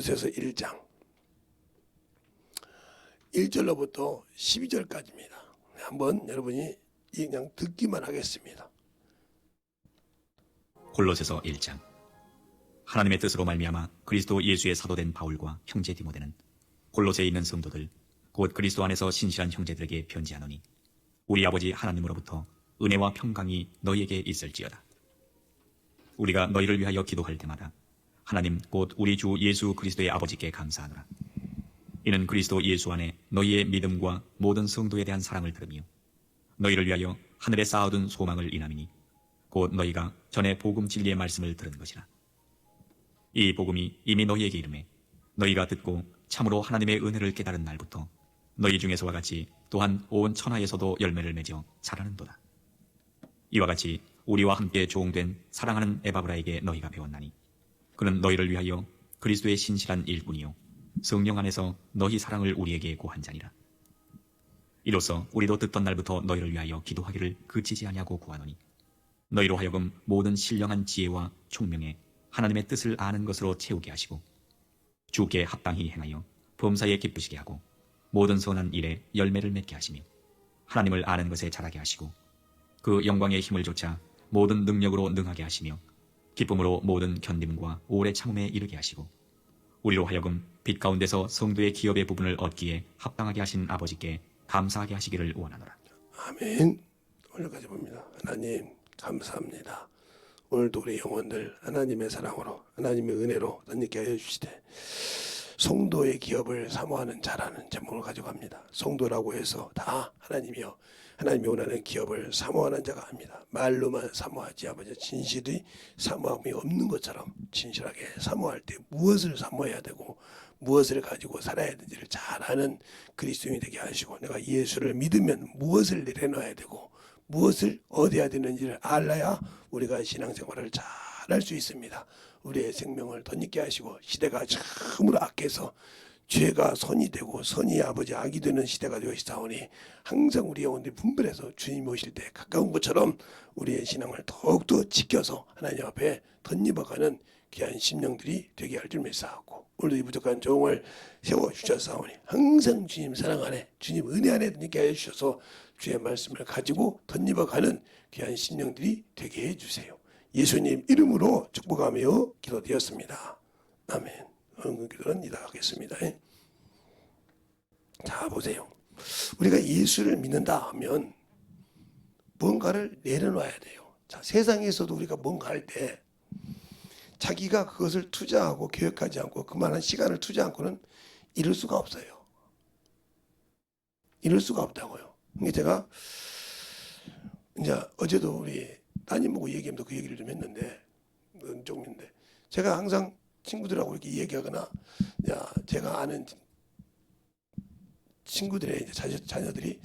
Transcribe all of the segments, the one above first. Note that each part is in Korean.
kol로새서 1장 1절로부터 12절까지입니다. 한번 여러분이 그냥 듣기만 하겠습니다. 골로새서 1장. 하나님의 뜻으로 말미암아 그리스도 예수의 사도된 바울과 형제 디모데는 골로새에 있는 성도들 곧 그리스도 안에서 신실한 형제들에게 편지하노니 우리 아버지 하나님으로부터 은혜와 평강이 너희에게 있을지어다. 우리가 너희를 위하여 기도할 때마다 하나님 곧 우리 주 예수 그리스도의 아버지께 감사하노라. 이는 그리스도 예수 안에 너희의 믿음과 모든 성도에 대한 사랑을 들으며 너희를 위하여 하늘에 쌓아둔 소망을 인함이니 곧 너희가 전에 복음 진리의 말씀을 들은 것이라. 이 복음이 이미 너희에게 이르매 너희가 듣고 참으로 하나님의 은혜를 깨달은 날부터 너희 중에서와 같이 또한 온 천하에서도 열매를 맺어 자라는도다. 이와 같이 우리와 함께 조응된 사랑하는 에바브라에게 너희가 배웠나니 그는 너희를 위하여 그리스도의 신실한 일꾼이요 성령 안에서 너희 사랑을 우리에게 고한 자니라. 이로써 우리도 듣던 날부터 너희를 위하여 기도하기를 그치지 아니하고 구하노니 너희로 하여금 모든 신령한 지혜와 총명에 하나님의 뜻을 아는 것으로 채우게 하시고 주께 합당히 행하여 범사에 기쁘시게 하고 모든 선한 일에 열매를 맺게 하시며 하나님을 아는 것에 자라게 하시고 그 영광의 힘을 조차 모든 능력으로 능하게 하시며 기쁨으로 모든 견딤과 오래 참음에 이르게 하시고 우리로 하여금 빛 가운데서 성도의 기업의 부분을 얻기에 합당하게 하신 아버지께 감사하게 하시기를 원하노라. 아멘. 오늘까지 봅니다. 하나님 감사합니다. 오늘도 우리 영혼들 하나님의 사랑으로 하나님의 은혜로 덧입게 하여 주시되 성도의 기업을 사모하는 자라는 제목을 가져갑니다. 성도라고 해서 다 하나님이요 하나님이 원하는 기업을 사모하는 자가 합니다. 말로만 사모하지 아버지 진실이 사모함이 없는 것처럼 진실하게 사모할 때 무엇을 사모해야 되고 무엇을 가지고 살아야 되는지를 잘 아는 그리스도인이 되게 하시고 내가 예수를 믿으면 무엇을 내려놔야 되고 무엇을 얻어야 되는지를 알아야 우리가 신앙생활을 잘 할 수 있습니다. 우리의 생명을 덧입게 하시고 시대가 참으로 악해서 죄가 선이 되고 선이 아버지 악이 되는 시대가 되어있사오니 항상 우리 영혼들이 분별해서 주님 오실 때 가까운 것처럼 우리의 신앙을 더욱더 지켜서 하나님 앞에 덧입어가는 귀한 심령들이 되게 할 줄 믿사오고 오늘도 이 부족한 종을 세워주셨사오니 항상 주님 사랑 안에 주님 은혜 안에 덧입게 하여 주셔서 주의 말씀을 가지고 덧입어가는 귀한 심령들이 되게 해주세요. 예수님 이름으로 축복하며 기도되었습니다. 아멘. 오늘 기도는 이다하겠습니다. 자 보세요. 우리가 예수를 믿는다 하면 뭔가를 내려놔야 돼요. 자 세상에서도 우리가 뭔가 할 때 자기가 그것을 투자하고 계획하지 않고 그만한 시간을 투자 않고는 이룰 수가 없어요. 이룰 수가 없다고요. 이게 제가 이제 어제도 우리 따님 보고 얘기하면서 그 얘기를 좀 했는데 조금인데 제가 항상 친구들하고 이렇게 얘기하거나 야 제가 아는 친구들의 이제 자녀들이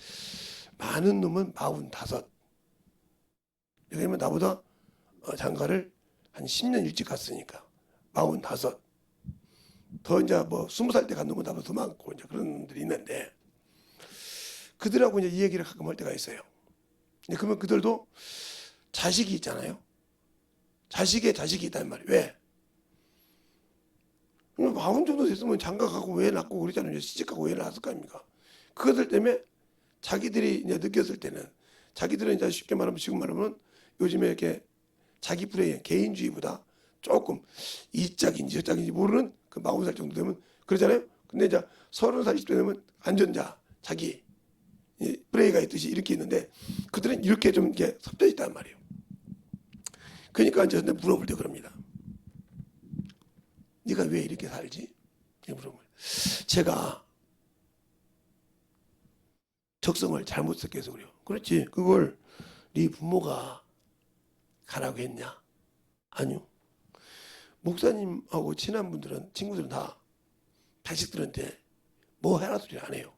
많은 놈은 45 그러면 나보다 장가를 한 10년 일찍 갔으니까 45 더 이제 뭐 20살 때 간 놈은 나보다 더 많고 이제 그런 놈들이 있는데 그들하고 이제 이 얘기를 가끔 할 때가 있어요. 그러면 그들도 자식이 있잖아요. 자식의 자식이 있단 말이에요. 왜? 40 정도 됐으면 장가 가고 왜 낳고 그러잖아요. 시집 가고 왜 낳았을 거 아닙니까? 그것들 때문에 자기들이 이제 느꼈을 때는 자기들은 이제 쉽게 말하면 지금 말하면 요즘에 이렇게 자기 불의 개인주의보다 조금 이짝인지 저짝인지 모르는 그 40살 정도 되면 그러잖아요. 근데 이제 30살 20대 되면 안전자 자기 브레이가 있듯이 이렇게 있는데 그들은 이렇게 좀 이렇게 섭져 있단 말이에요. 그러니까 이제 물어볼 때 그럽니다. 네가 왜 이렇게 살지? 물어보면 제가 적성을 잘못 섞여서 그래요. 그렇지. 그걸 네 부모가 가라고 했냐? 아니요. 목사님하고 친한 분들은 친구들은 다 자식들한테 뭐 해라 소리 안 해요.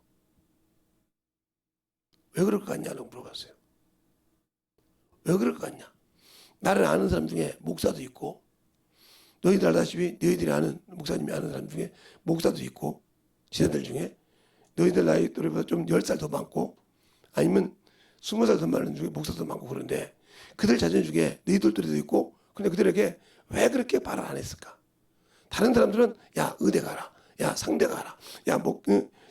왜 그럴 것 같냐고 물어봤어요. 왜 그럴 것 같냐? 나를 아는 사람 중에 목사도 있고 너희들 알다시피 너희들이 아는 목사님이 아는 사람 중에 목사도 있고 지자들 중에 너희들 나이 또래보다 좀 10살 더 많고 아니면 20살 더 많은 중에 목사도 많고 그런데 그들 자녀 중에 너희들 또래도 있고 근데 그들에게 왜 그렇게 말을 안 했을까? 다른 사람들은 야 의대 가라, 야 상대 가라, 야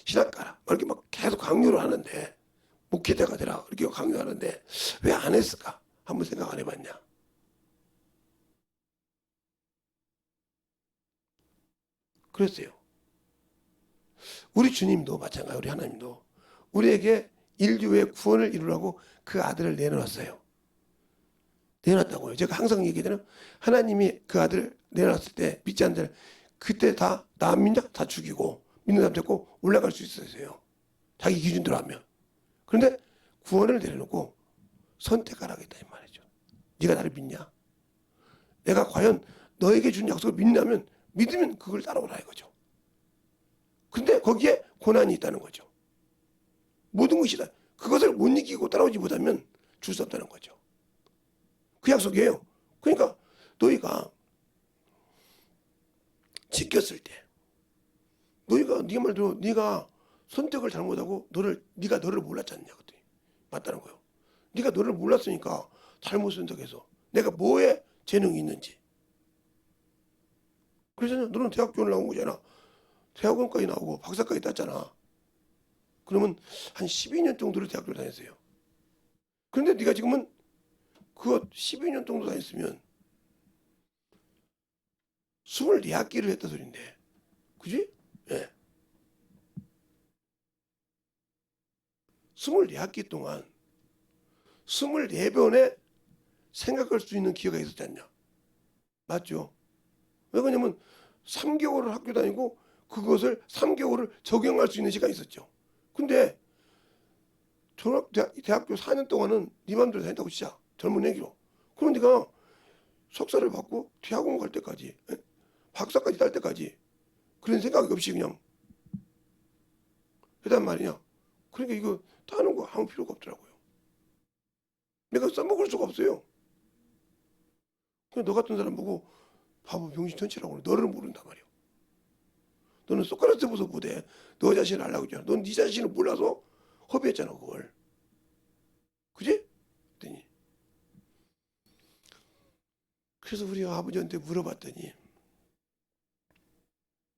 신학 가라, 막 이렇게 막 계속 강요를 하는데 목회자가 되라 이렇게 강요하는데 왜 안 했을까? 한번 생각 안 해봤냐? 그랬어요. 우리 주님도 마찬가지, 우리 하나님도 우리에게 인류의 구원을 이루라고 그 아들을 내놓았어요. 내놨다고요. 제가 항상 얘기하잖아요. 하나님이 그 아들을 내놨을 때 믿지 않는 자를 그때 다 나 안 믿냐? 다 죽이고 믿는 사람 데리고 올라갈 수 있었어요. 자기 기준대로 하면. 그런데 구원을 내려놓고 선택하라 했다 이 말이죠. 네가 나를 믿냐? 내가 과연 너에게 준 약속을 믿냐면 믿으면 그걸 따라오라 이거죠. 근데 거기에 고난이 있다는 거죠. 모든 것이 다 그것을 못 이기고 따라오지 못하면 줄 수 없다는 거죠. 그 약속이에요. 그러니까 너희가 지켰을 때 너희가 네 말대로 네가 선택을 잘못하고 네가 너를 몰랐잖냐 그랬더니 맞다는 거예요. 네가 너를 몰랐으니까 잘못 선택해서 내가 뭐에 재능이 있는지. 그래서 너는 대학교를 나온 거잖아. 대학원까지 나오고 박사까지 땄잖아. 그러면 한 12년 정도를 대학교를 다녔어요. 그런데 네가 지금은 그거 12년 정도 다녔으면 24학기를 했다 소린데. 그지? 예. 24학기 동안 24번의 생각할 수 있는 기회가 있었지 않냐? 맞죠? 왜 그러냐면 3개월을 학교 다니고 그것을 3개월을 적용할 수 있는 시간이 있었죠. 근데 대학교 4년 동안은 네 맘대로 다닌다고 진짜 젊은 얘기로. 그럼 네가 석사를 받고 대학원 갈 때까지 박사까지 딸 때까지 그런 생각이 없이 그냥 했단 말이냐. 그러니까 이거 따는 거 아무 필요가 없더라고요. 내가 써먹을 수가 없어요. 그냥 너 같은 사람 보고 바보 병신천치라고 그래. 너를 모른단 말이야. 너는 소크라테스 보서 못해. 너 자신을 알라고 했잖아. 넌 네 자신을 몰라서 허비했잖아 그걸. 그지? 그랬더니 그래서 우리 아버지한테 물어봤더니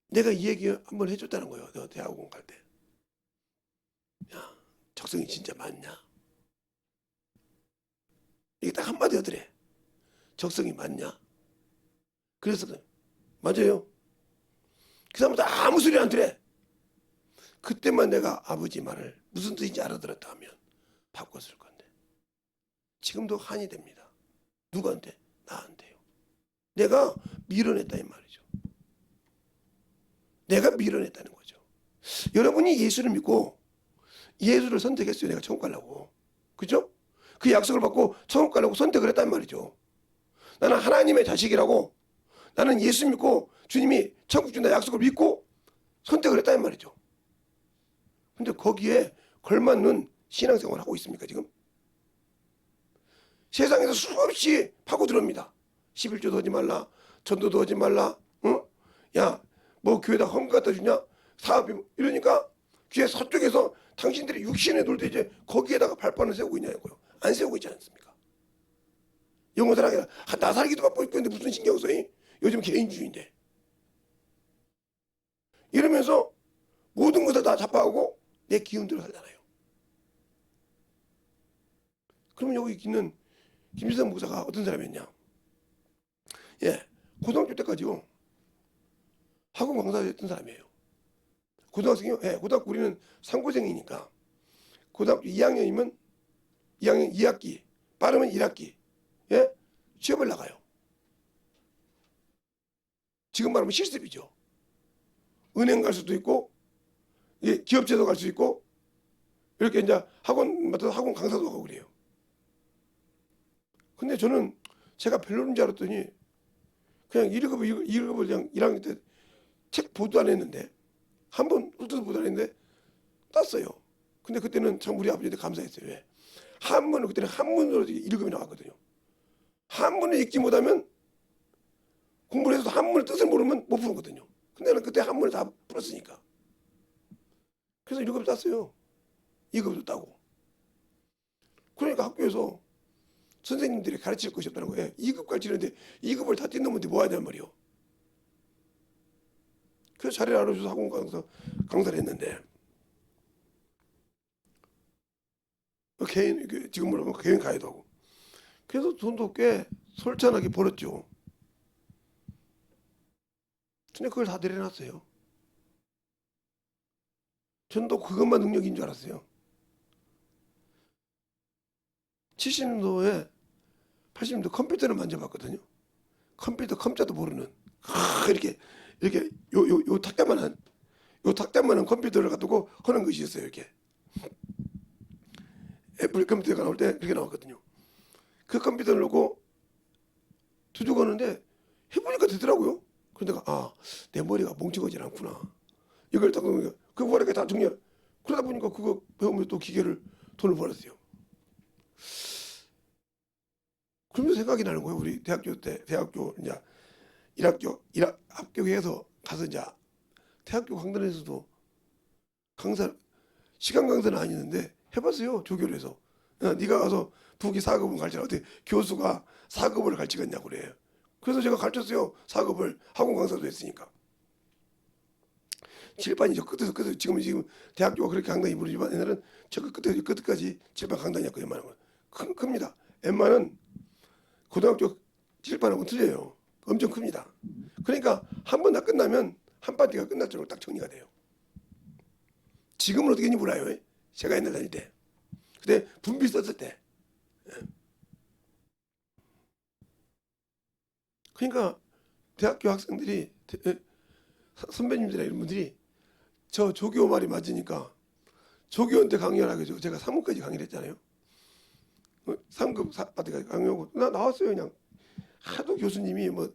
내가 이 얘기 한번 해줬다는 거예요. 너 대학원 갈 때. 야, 적성이 진짜 맞냐? 이게 딱 한마디 하더래. 적성이 맞냐? 그래서 맞아요. 그 다음부터 아무 소리 안 들래. 그때만 내가 아버지 말을 무슨 뜻인지 알아들었다 하면 바꿨을 건데. 지금도 한이 됩니다. 누구한테? 나한테요. 내가 밀어냈다 이 말이죠. 내가 밀어냈다는 거죠. 여러분이 예수를 믿고 예수를 선택했어요. 내가 천국 가려고. 그죠? 그 약속을 받고 천국 가려고 선택을 했단 말이죠. 나는 하나님의 자식이라고 나는 예수 믿고 주님이 천국 준다 약속을 믿고 선택을 했단 말이죠. 근데 거기에 걸맞는 신앙생활을 하고 있습니까 지금? 세상에서 수없이 파고들어옵니다. 11조도 하지 말라. 전도도 하지 말라. 응? 야, 뭐 교회다 헌금 갖다 주냐? 사업이 이러니까 귀에 서쪽에서 당신들이 육신에 놀 때 이제 거기에다가 발판을 세우고 있냐고요. 안 세우고 있지 않습니까? 영어 사랑이라 나 살기도 바빠 있고 있는데 무슨 신경 써? 요즘 개인주의인데. 이러면서 모든 것을 다 잡아가고 내 기운대로 살잖아요. 그러면 여기 있는 김지성 목사가 어떤 사람이었냐? 예, 고등학교 때까지요. 학원 강사였던 사람이에요. 고등학생이요? 예, 고등학교 우리는 상고생이니까 고등학교 2학년이면 2학년 2학기, 빠르면 1학기, 예, 취업을 나가요. 지금 말하면 실습이죠. 은행 갈 수도 있고, 예, 기업체도 갈 수 있고, 이렇게 이제 학원마다 학원 강사도 하고 그래요. 근데 저는 제가 별로인 줄 알았더니 그냥 1급을 그냥 1학년 때 책 보도 안 했는데 한 번 훑어서 보도 안 했는데 땄어요. 근데 그때는 참 우리 아버지한테 감사했어요. 왜? 한문을 그때는 한문으로 1급이 나왔거든요. 한문을 읽지 못하면 공부를 해서 한문의 뜻을 모르면 못 푸거든요. 근데 나는 그때 한문을 다 풀었으니까. 그래서 1급을 땄어요. 2급도 따고. 그러니까 학교에서 선생님들이 가르칠 것이 없다는 거예요. 2급 가르치는데 2급을 다 뛴 놈한테 뭐 하냐 말이요. 그래서 자리를 알아줘서 학원 가서 강사를 했는데 개인 지금 뭐라면 개인 가이드 하고 그래서 돈도 꽤 솔찬하게 벌었죠. 근데 그걸 다 내려놨어요. 전도 그것만 능력인 줄 알았어요. 70년도에 80년도 컴퓨터를 만져봤거든요. 컴자도 모르는 이렇게 요 탁자만한 컴퓨터를 갖두고 하는 것이 있어요. 이렇게 애플 컴퓨터가 나올 때 그렇게 나왔거든요. 그 컴퓨터를 놓고 두둑하는데 해보니까 되더라고요. 그러다가 내 머리가 멍청하지 않구나. 이걸 딱 그 머리가 다 정리. 그러다 보니까 그거 배우면 또 기계를 돈을 벌었어요. 그러면서 생각이 나는 거예요. 우리 대학교 이제 1학교 합격해서 가서 이제 대학교 강단에서도 시간 강사는 아니는데 해봤어요. 조교를 해서. 네가 가서 부기 4급은 가르치라. 어떻게 교수가 4급을 가르치겠냐고 그래요. 그래서 제가 가르쳤어요. 4급을 학원 강사도 했으니까. 칠판이 저 끝에서 지금 대학교가 그렇게 강단이 부르지만 옛날은 저 끝에서 끝까지 칠판 강단이었고 웬만한 건 큽니다. 웬만한 고등학교 칠판하고 틀려요. 엄청 큽니다. 그러니까 한 번 다 끝나면 한 파티가 끝날 줄 딱 정리가 돼요. 지금은 어떻게 했는지 몰라요. 제가 옛날 다닐 때. 그때 분비 썼을 때. 그러니까 대학교 학생들이 선배님들이나 이런 분들이 저 조교 말이 맞으니까 조교한테 강의를 하게 해줘. 제가 3급까지 강의를 했잖아요. 3급 파트까지 강의하고 나 나왔어요. 그냥 하도 교수님이 뭐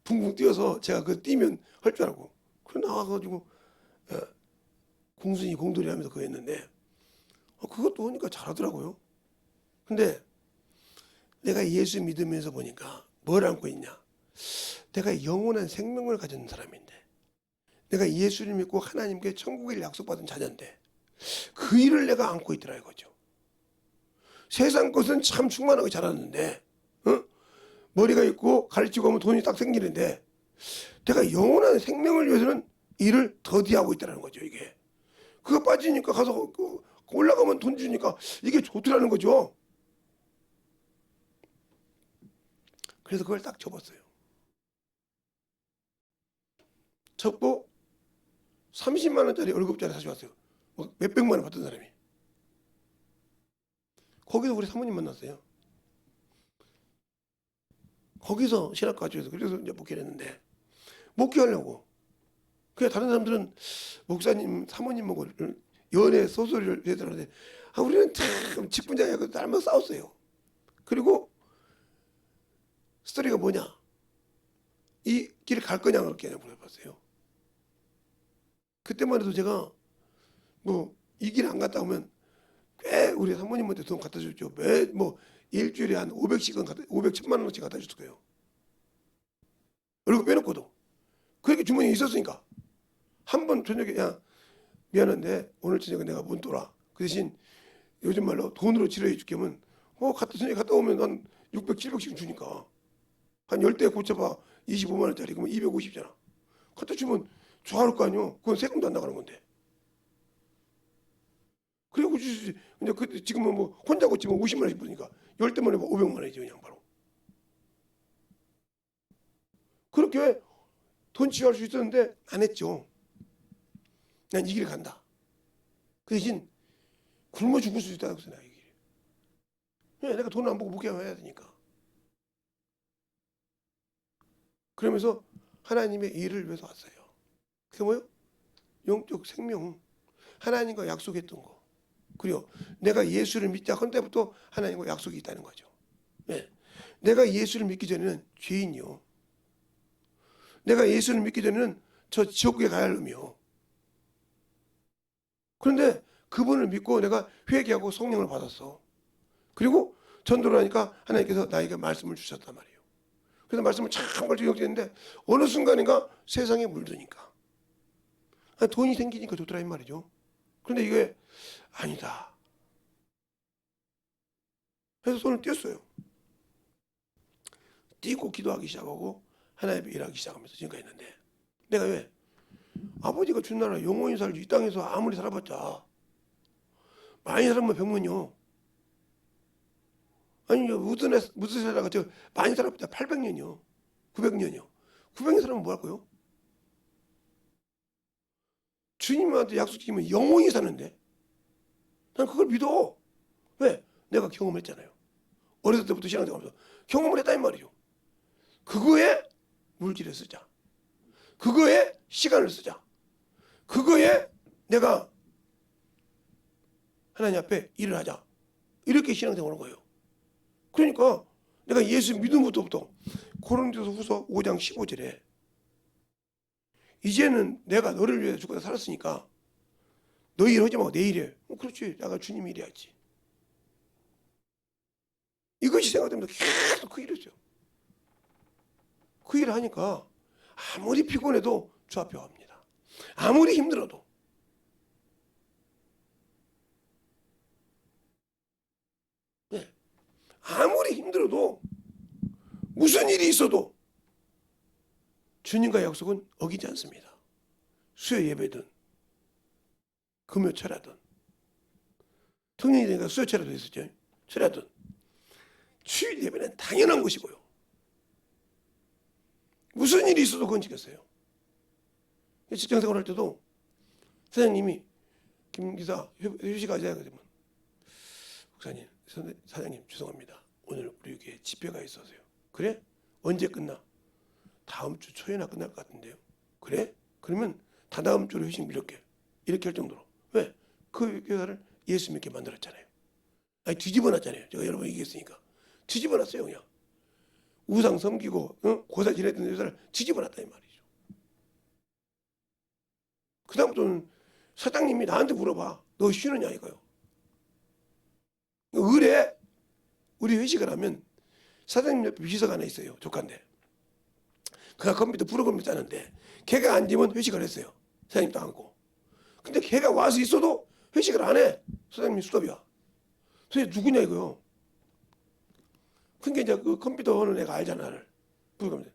붕붕 뛰어서 제가 그 뛰면 할 줄 알고 그래 나와가지고 공순이 공돌이 하면서 그거 했는데 그것도 하니까 잘하더라고요. 근데 내가 예수 믿으면서 보니까 뭘 안고 있냐. 내가 영원한 생명을 가진 사람인데 내가 예수를 믿고 하나님께 천국을 약속받은 자녀인데 그 일을 내가 안고 있더라 이거죠. 세상 것은 참 충만하게 자랐는데 머리가 있고 가르치고 하면 돈이 딱 생기는데 내가 영원한 생명을 위해서는 일을 더디하고 있다는 거죠. 이게 그거 빠지니까 가서 올라가면 돈 주니까 이게 좋더라는 거죠. 그래서 그걸 딱 접었어요. 접고 30만 원짜리 월급짜리 사지 왔어요. 뭐 몇백만 원 받던 사람이. 거기서 우리 사모님 만났어요. 거기서 신학과주에서 그래서 이제 목회를 했는데 목회하려고. 그냥 다른 사람들은 목사님, 사모님하고 연애 소설을 해드는데 우리는 참 직분자하고 날마다 싸웠어요. 그리고 스토리가 뭐냐? 이 길을 갈 거냐 말 거냐 물어봤어요. 그때만 해도 제가 뭐 이 길 안 갔다 오면 꽤 우리 사모님한테 돈 갖다 줬죠. 매 뭐 일주일에 한 500씩은 500천만 원어치 갖다 줬을 거예요. 얼굴 빼놓고도 그렇게 주머니에 있었으니까 한 번 저녁에 야 미안한데 오늘 저녁에 내가 못 돌아. 그 대신 요즘 말로 돈으로 치료해 줄게 하면 저녁에 갔다 오면 한 600, 700씩 주니까 한 10대 고쳐봐 25만 원짜리 그러면 250잖아. 갖다 주면 좋아할 거 아니요. 그건 세금도 안 나가는 건데. 그리고 주지. 근데 그 지금은 뭐 혼자 고치면 50만 원씩 부르니까 10대만 해봐 500만 원이지 그냥 바로. 그렇게 돈 치유할 수 있었는데 안 했죠. 난 이 길 간다. 그 대신 굶어 죽을 수 있다고 생각해. 이 길. 내가 돈 안 보고 목회해야 되니까. 그러면서 하나님의 일을 위해서 왔어요. 그게 뭐요? 영적 생명. 하나님과 약속했던 거. 그리고 내가 예수를 믿자 한 때부터 하나님과 약속이 있다는 거죠. 네. 내가 예수를 믿기 전에는 죄인이요. 내가 예수를 믿기 전에는 저 지옥에 가야 할 놈이요. 그런데 그분을 믿고 내가 회개하고 성령을 받았어. 그리고 전도를 하니까 하나님께서 나에게 말씀을 주셨단 말이에요. 그래서 말씀을 참 걸쳐 기억했는데 어느 순간인가 세상에 물드니까 돈이 생기니까 좋더라 이 말이죠. 그런데 이게 아니다. 그래서 손을 띄었어요. 뛰고 기도하기 시작하고 하나님의 일하기 시작하면서 지금까지 있는데 내가 왜? 아버지가 준 나라 영원히 살지 이 땅에서 아무리 살아봤자 많이 살면 병문요. 아니 무슨 살다가 저 많이 살아봤자 800년이요. 900년이요. 900년 살면 뭐 할 거요? 주님한테 약속 지키면 영원히 사는데 난 그걸 믿어. 왜? 내가 경험했잖아요. 어렸을 때부터 신앙생활하면서 경험을 했다 이 말이죠. 그거에 물질을 쓰자. 그거에 시간을 쓰자. 그거에 내가 하나님 앞에 일을 하자. 이렇게 신앙생활한 거예요. 그러니까 내가 예수 믿은 것부터 고린도후서 5장 15절에 이제는 내가 너를 위해 죽고 살았으니까 너 일 하지 말고 내 일해. 그렇지. 내가 주님 일해야지. 이것이 생각되면서 계속 그 일을 했어요. 그 일을 하니까 아무리 피곤해도 주 앞에 옵니다. 아무리 힘들어도. 네. 아무리 힘들어도 무슨 일이 있어도 주님과의 약속은 어기지 않습니다. 수요 예배든 금요 철야든 통일이 되니까 수요 철야도 있었죠. 철야든 주일 예배는 당연한 것이고요. 무슨 일이 있어도 그건 지켰어요. 직장생활 할 때도 사장님이 김 기사 휴식하자 그러면 목사님, 사장님 죄송합니다. 오늘 우리 교회에 집회가 있어서요. 그래? 언제 끝나? 다음 주 초에나 끝날 것 같은데요. 그래? 그러면 다다음 주로 휴식 미룰게. 이렇게 할 정도로. 왜? 그 교회를 예수 믿게 만들었잖아요. 아니 뒤집어놨잖아요. 제가 여러 번 얘기했으니까. 뒤집어놨어요 그냥. 우상 섬기고 고사 지냈던 여자를 뒤집어놨다 이 말이죠. 그 다음부터는 사장님이 나한테 물어봐. 너 쉬느냐 이거요. 의뢰 우리 회식을 하면 사장님 옆에 비서가 하나 있어요. 조카인데. 그가 컴퓨터 프로그램을 짜는데 걔가 앉으면 회식을 했어요. 사장님도 앉고. 근데 걔가 와서 있어도 회식을 안 해. 사장님이 수업이야. 도대체 누구냐 이거요. 그러니까 이제 그 컴퓨터 하는 애가 알잖아 나를. 프로그램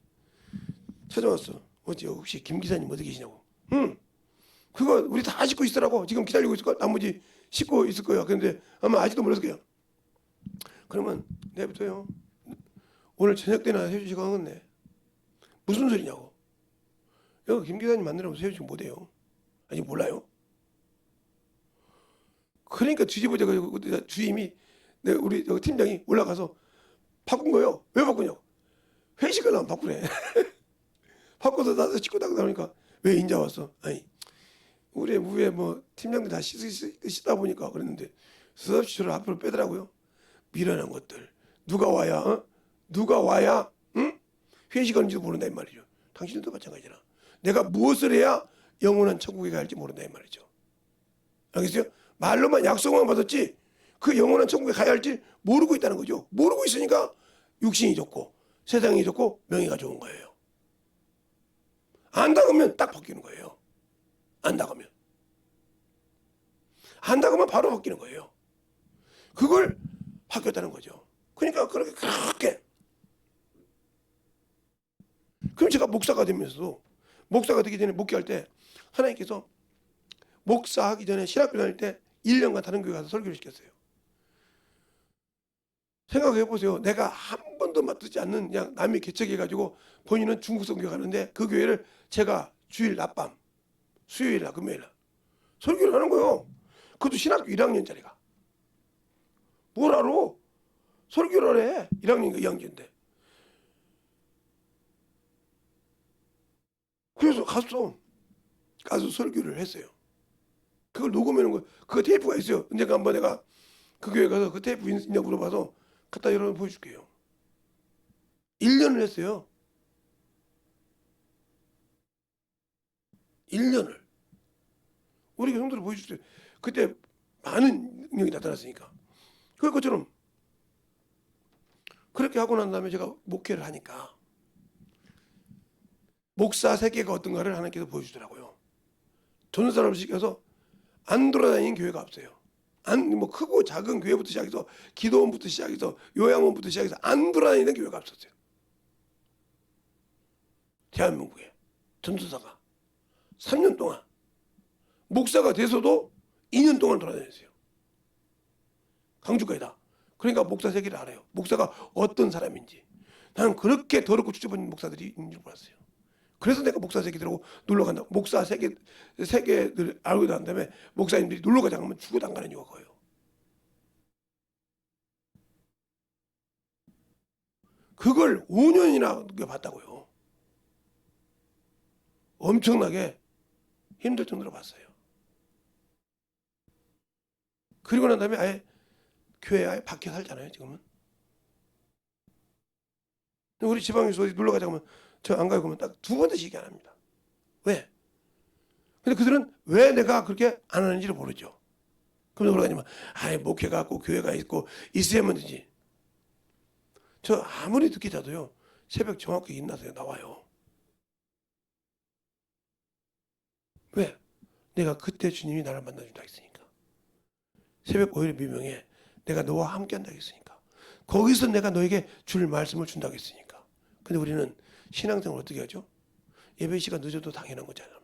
찾아왔어. 어째 혹시 김 기사님 어디 계시냐고. 응. 그거 우리 다 씻고 있으라고 지금 기다리고 있을 거야. 나머지 씻고 있을 거야. 근데 아마 아직도 모르을 거야. 그러면 내부터요. 오늘 저녁 때나 해주시고 한 건데 무슨 소리냐고. 여기 김 기사님 만나려면 해주시고 못해요. 아직 몰라요. 그러니까 뒤집어져 가지고 주임이 우리 팀장이 올라가서 바꾼 거예요. 왜 바꾸냐고. 회식을 하면 바꾸래. 바꿔서 나서 씻고 나가니까 왜 인자 왔어? 아니 우리 위에 뭐 팀장들 다 씻다 보니까 그랬는데 수없이 저를 앞으로 빼더라고요. 미련한 것들. 누가 와야 누가 와야 회식하는지도 모른다 이 말이죠. 당신들도 마찬가지잖아. 내가 무엇을 해야 영원한 천국에 갈지 모른다 이 말이죠. 알겠어요? 말로만 약속만 받았지 그 영원한 천국에 가야 할지 모르고 있다는 거죠. 모르고 있으니까 육신이 좋고 세상이 좋고 명예가 좋은 거예요. 안다 그러면 딱 바뀌는 거예요. 안다 그러면. 안다 그러면 바로 바뀌는 거예요. 그걸 바뀌었다는 거죠. 그러니까 그렇게 그럼 제가 목사가 되면서도 목사가 되기 전에 목회할 때 하나님께서 목사하기 전에 신학교 다닐 때 1년간 다른 교회 가서 설교를 시켰어요. 생각해 보세요. 내가 한 번도 맡지 않는 그냥 남이 개척해가지고 본인은 중국 선교 가는데 그 교회를 제가 주일 낮밤 수요일이나 금요일이나 설교를 하는 거예요. 그것도 신학교 1학년짜리가. 뭘 알아? 설교를 해. 1학년인가 2학년인데. 그래서 가서 설교를 했어요. 그걸 녹음해놓은 거, 그 테이프가 있어요. 언젠가 한번 내가 그 교회 가서 그 테이프 있냐 물어봐서 갖다 여러분 보여줄게요. 1년을 했어요. 1년을. 우리 형들을 보여주세요. 그때 많은 능력이 나타났으니까. 그것처럼 그렇게 하고 난 다음에 제가 목회를 하니까 목사 세계가 어떤가를 하나님께서 보여주더라고요. 전사람을 시켜서 안 돌아다니는 교회가 없어요. 뭐 크고 작은 교회부터 시작해서 기도원부터 시작해서 요양원부터 시작해서 안 돌아다니는 교회가 없었어요. 대한민국에 전도사가 3년 동안. 목사가 돼서도 2년 동안 돌아다녔어요. 강주까지다. 그러니까 목사 세계를 알아요. 목사가 어떤 사람인지. 나는 그렇게 더럽고 추접한 목사들이 있는 줄 몰랐어요. 그래서 내가 목사 세계 들고 놀러 간다. 목사 세계를 알고 난 다음에 목사님들이 놀러 가자 하면 죽어도 안 가는 이유가 그거예요. 그걸 5년이나 봤다고요. 엄청나게 힘들 정도로 봤어요. 그리고 난 다음에 아예 교회 아예 밖에 살잖아요, 지금은. 우리 지방에서 어디 놀러 가자 하면 저 안 가요 그러면 딱 2번째 얘기 안 합니다. 왜? 근데 그들은 왜 내가 그렇게 안 하는지를 모르죠. 그럼 그러냐면 아예 목회가 있고 교회가 있고 있어야만 되지. 저 아무리 듣기 자도요 새벽 정확히 일어나서 나와요. 왜? 내가 그때 주님이 나를 만나준다 했으니까. 새벽 5일 미명에 내가 너와 함께 한다고 했으니까. 거기서 내가 너에게 줄 말씀을 준다고 했으니까. 근데 우리는 신앙생활 어떻게 하죠? 예배 시간 늦어도 당연한 거잖아요.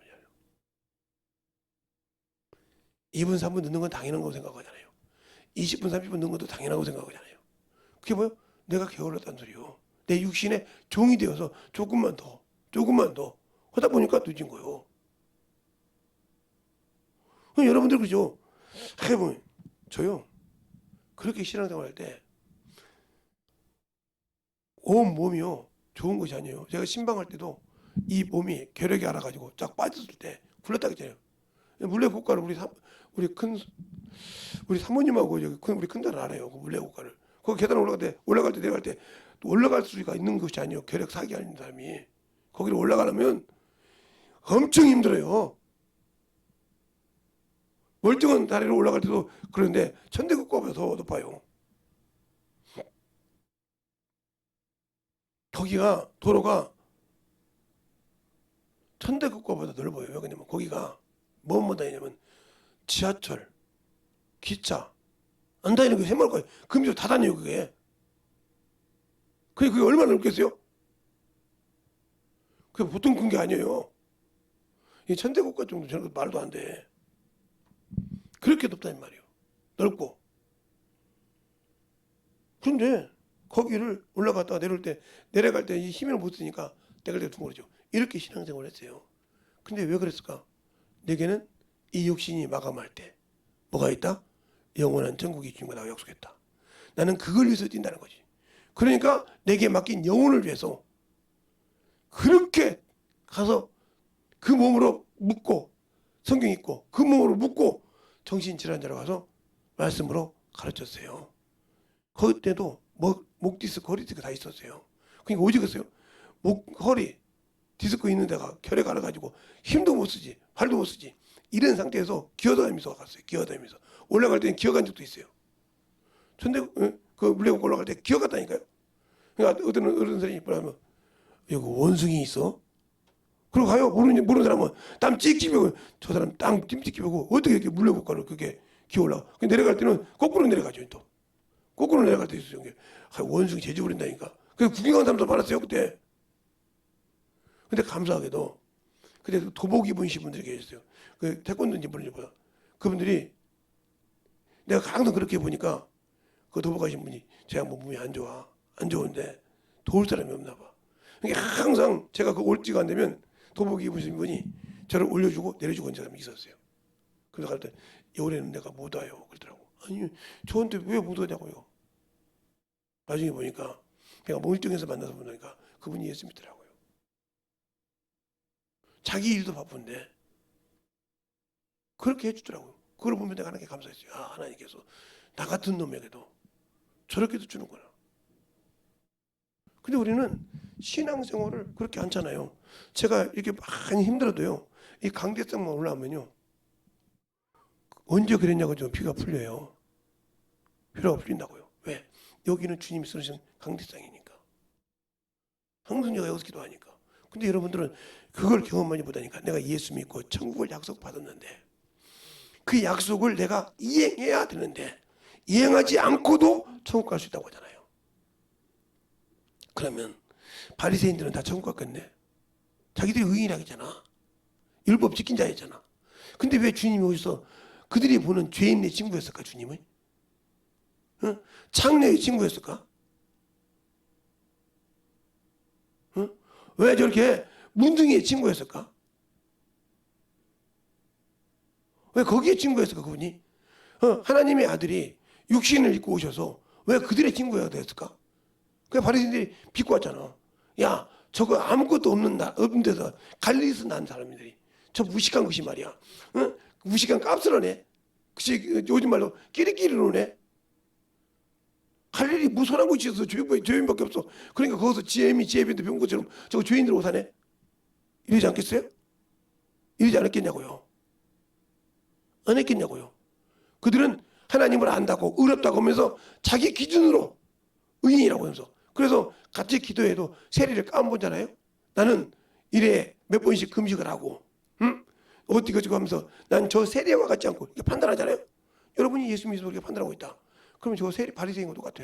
2분, 3분 늦는 건 당연한 거라고 생각하잖아요. 20분, 30분 늦는 것도 당연하고 생각하잖아요. 그게 뭐예요? 내가 게을렀다는 소리요. 내 육신의 종이 되어서 조금만 더 하다 보니까 늦은 거예요. 여러분들 그죠? 해보면 저요. 그렇게 신앙생활 할 때 온 몸이요. 좋은 것이 아니에요. 제가 신방할 때도 이 몸이 괴력이 알아가지고 쫙 빠졌을 때 굴렀다 그랬잖아요. 물레국가를 우리 사모님하고 여기 우리 큰딸은 알아요. 그 물레국가를. 그 계단 올라갈 때 내려갈 때 올라갈 수가 있는 것이 아니에요. 괴력 사기 하는 사람이. 거기를 올라가려면 엄청 힘들어요. 멀쩡한 다리로 올라갈 때도 그런데 천대국가보다 더 높아요. 거기가 도로가 천대국가보다 넓어요. 왜 그러냐면 거기가 뭐뭐 다니냐면 지하철, 기차 안 다니는 게 새마을 거예요. 그 밑으로 다 다녀요 그게. 그게 얼마나 넓겠어요? 그게 보통 큰 게 아니에요. 이 천대국가 정도 저런 거 말도 안 돼. 그렇게 높다는 말이에요. 넓고. 그런데 거기를 올라갔다가 내려갈 때 이 힘을 못 쓰니까 내갈 때 둥그러져. 이렇게 신앙생활을 했어요. 근데 왜 그랬을까? 내게는 이 육신이 마감할 때 뭐가 있다? 영원한 천국이 주님과 나와 약속했다. 나는 그걸 위해서 뛴다는 거지. 그러니까 내게 맡긴 영혼을 위해서 그렇게 가서 그 몸으로 묻고 성경 읽고 그 몸으로 묻고 정신질환자로 가서 말씀으로 가르쳤어요. 거기 때도 목 디스크, 허리 디스크 다 있었어요. 그러니까 오직 했어요. 허리 디스크 있는 데가 결핵 알아가지고 힘도 못 쓰지, 팔도 못 쓰지. 이런 상태에서 기어다니면서 갔어요. 기어다니면서 올라갈 때는 기어간 적도 있어요. 근데 그 물레국 올라갈 때 기어갔다니까요. 그러니까 어떤 어른들이 뭐라면 여기 원숭이 있어? 그리고 가요. 모르는 사람은 땀 찍찍 빼고 저 사람 땀 찍찍 빼고 어떻게 이렇게 물레국가를 그렇게 기어 올라가? 내려갈 때는 거꾸로 내려가죠. 또 거꾸로 내려갈 때 있어요. 원숭이 제지부린다니까. 그래서 구경한 사람도 많았어요 그때. 근데 감사하게도 그때 도복 입으신 분들이 계셨어요. 그 태권도인지 모르는지 보다. 그분들이 내가 항상 그렇게 보니까 그 도복하신 분이 제가 뭐 몸이 안 좋은데 도울 사람이 없나 봐. 그러니까 항상 제가 그 올지가 안 되면 도복 입으신 분이 저를 올려주고 내려주고 있는 사람이 있었어요. 그래서 갈 때 올해는 내가 못 와요 그러더라고. 아니 저한테 왜 못 오냐고요. 나중에 보니까 내가 몰정에서 만나서 보니까 그분이 예수 믿더라고요. 자기 일도 바쁜데 그렇게 해주더라고요. 그걸 보면 내가 하나님께 감사했어요. 아, 하나님께서 나 같은 놈에게도 저렇게도 주는구나. 근데 우리는 신앙생활을 그렇게 않잖아요. 제가 이렇게 많이 힘들어도요. 이 강대상만 올라오면요. 언제 그랬냐고 좀 피가 풀려요. 피가 풀린다고요. 왜? 여기는 주님이 쓰신 강대상이니까. 항상 내가 여기서 기도하니까. 근데 여러분들은 그걸 경험 많이 못하니까 내가 예수 믿고 천국을 약속받았는데 그 약속을 내가 이행해야 되는데 이행하지 않고도 천국 갈 수 있다고 하잖아요. 그러면 바리새인들은 다 천국 갔겠네. 자기들이 의인이라잖아. 율법 지킨 자였잖아. 근데 왜 주님이 오셔서 그들이 보는 죄인의 친구였을까? 주님은 창녀의 친구였을까? 왜 저렇게 문둥이의 친구였을까? 왜 거기에 친구였을까? 그분이 하나님의 아들이 육신을 입고 오셔서 왜 그들의 친구가 됐을까? 그 바리새인들이 비꼬 왔잖아. 야, 저거 아무것도 없는 데서 갈릴리에서 난 사람들이 저 무식한 것이 말이야. 무식한 깝스러네. 그치, 요즘 말로 끼리끼리 노네. 갈릴리 무선한 곳이 있어서 죄인밖에 없어. 그러니까 거기서 지혜빈도 배운 것처럼 저거 죄인들 오사네. 이러지 않겠어요? 이러지 않았겠냐고요. 안 했겠냐고요. 그들은 하나님을 안다고 의롭다고 하면서 자기 기준으로 의인이라고 하면서 그래서 같이 기도해도 세리를 까먹잖아요. 나는 일에 몇 번씩 금식을 하고 어떻게 어쩌고 하면서 난 저 세리와 같지 않고 이렇게 판단하잖아요. 여러분이 예수 믿어서 그렇게 판단하고 있다. 그러면 저 세리 바리새인과 똑같아.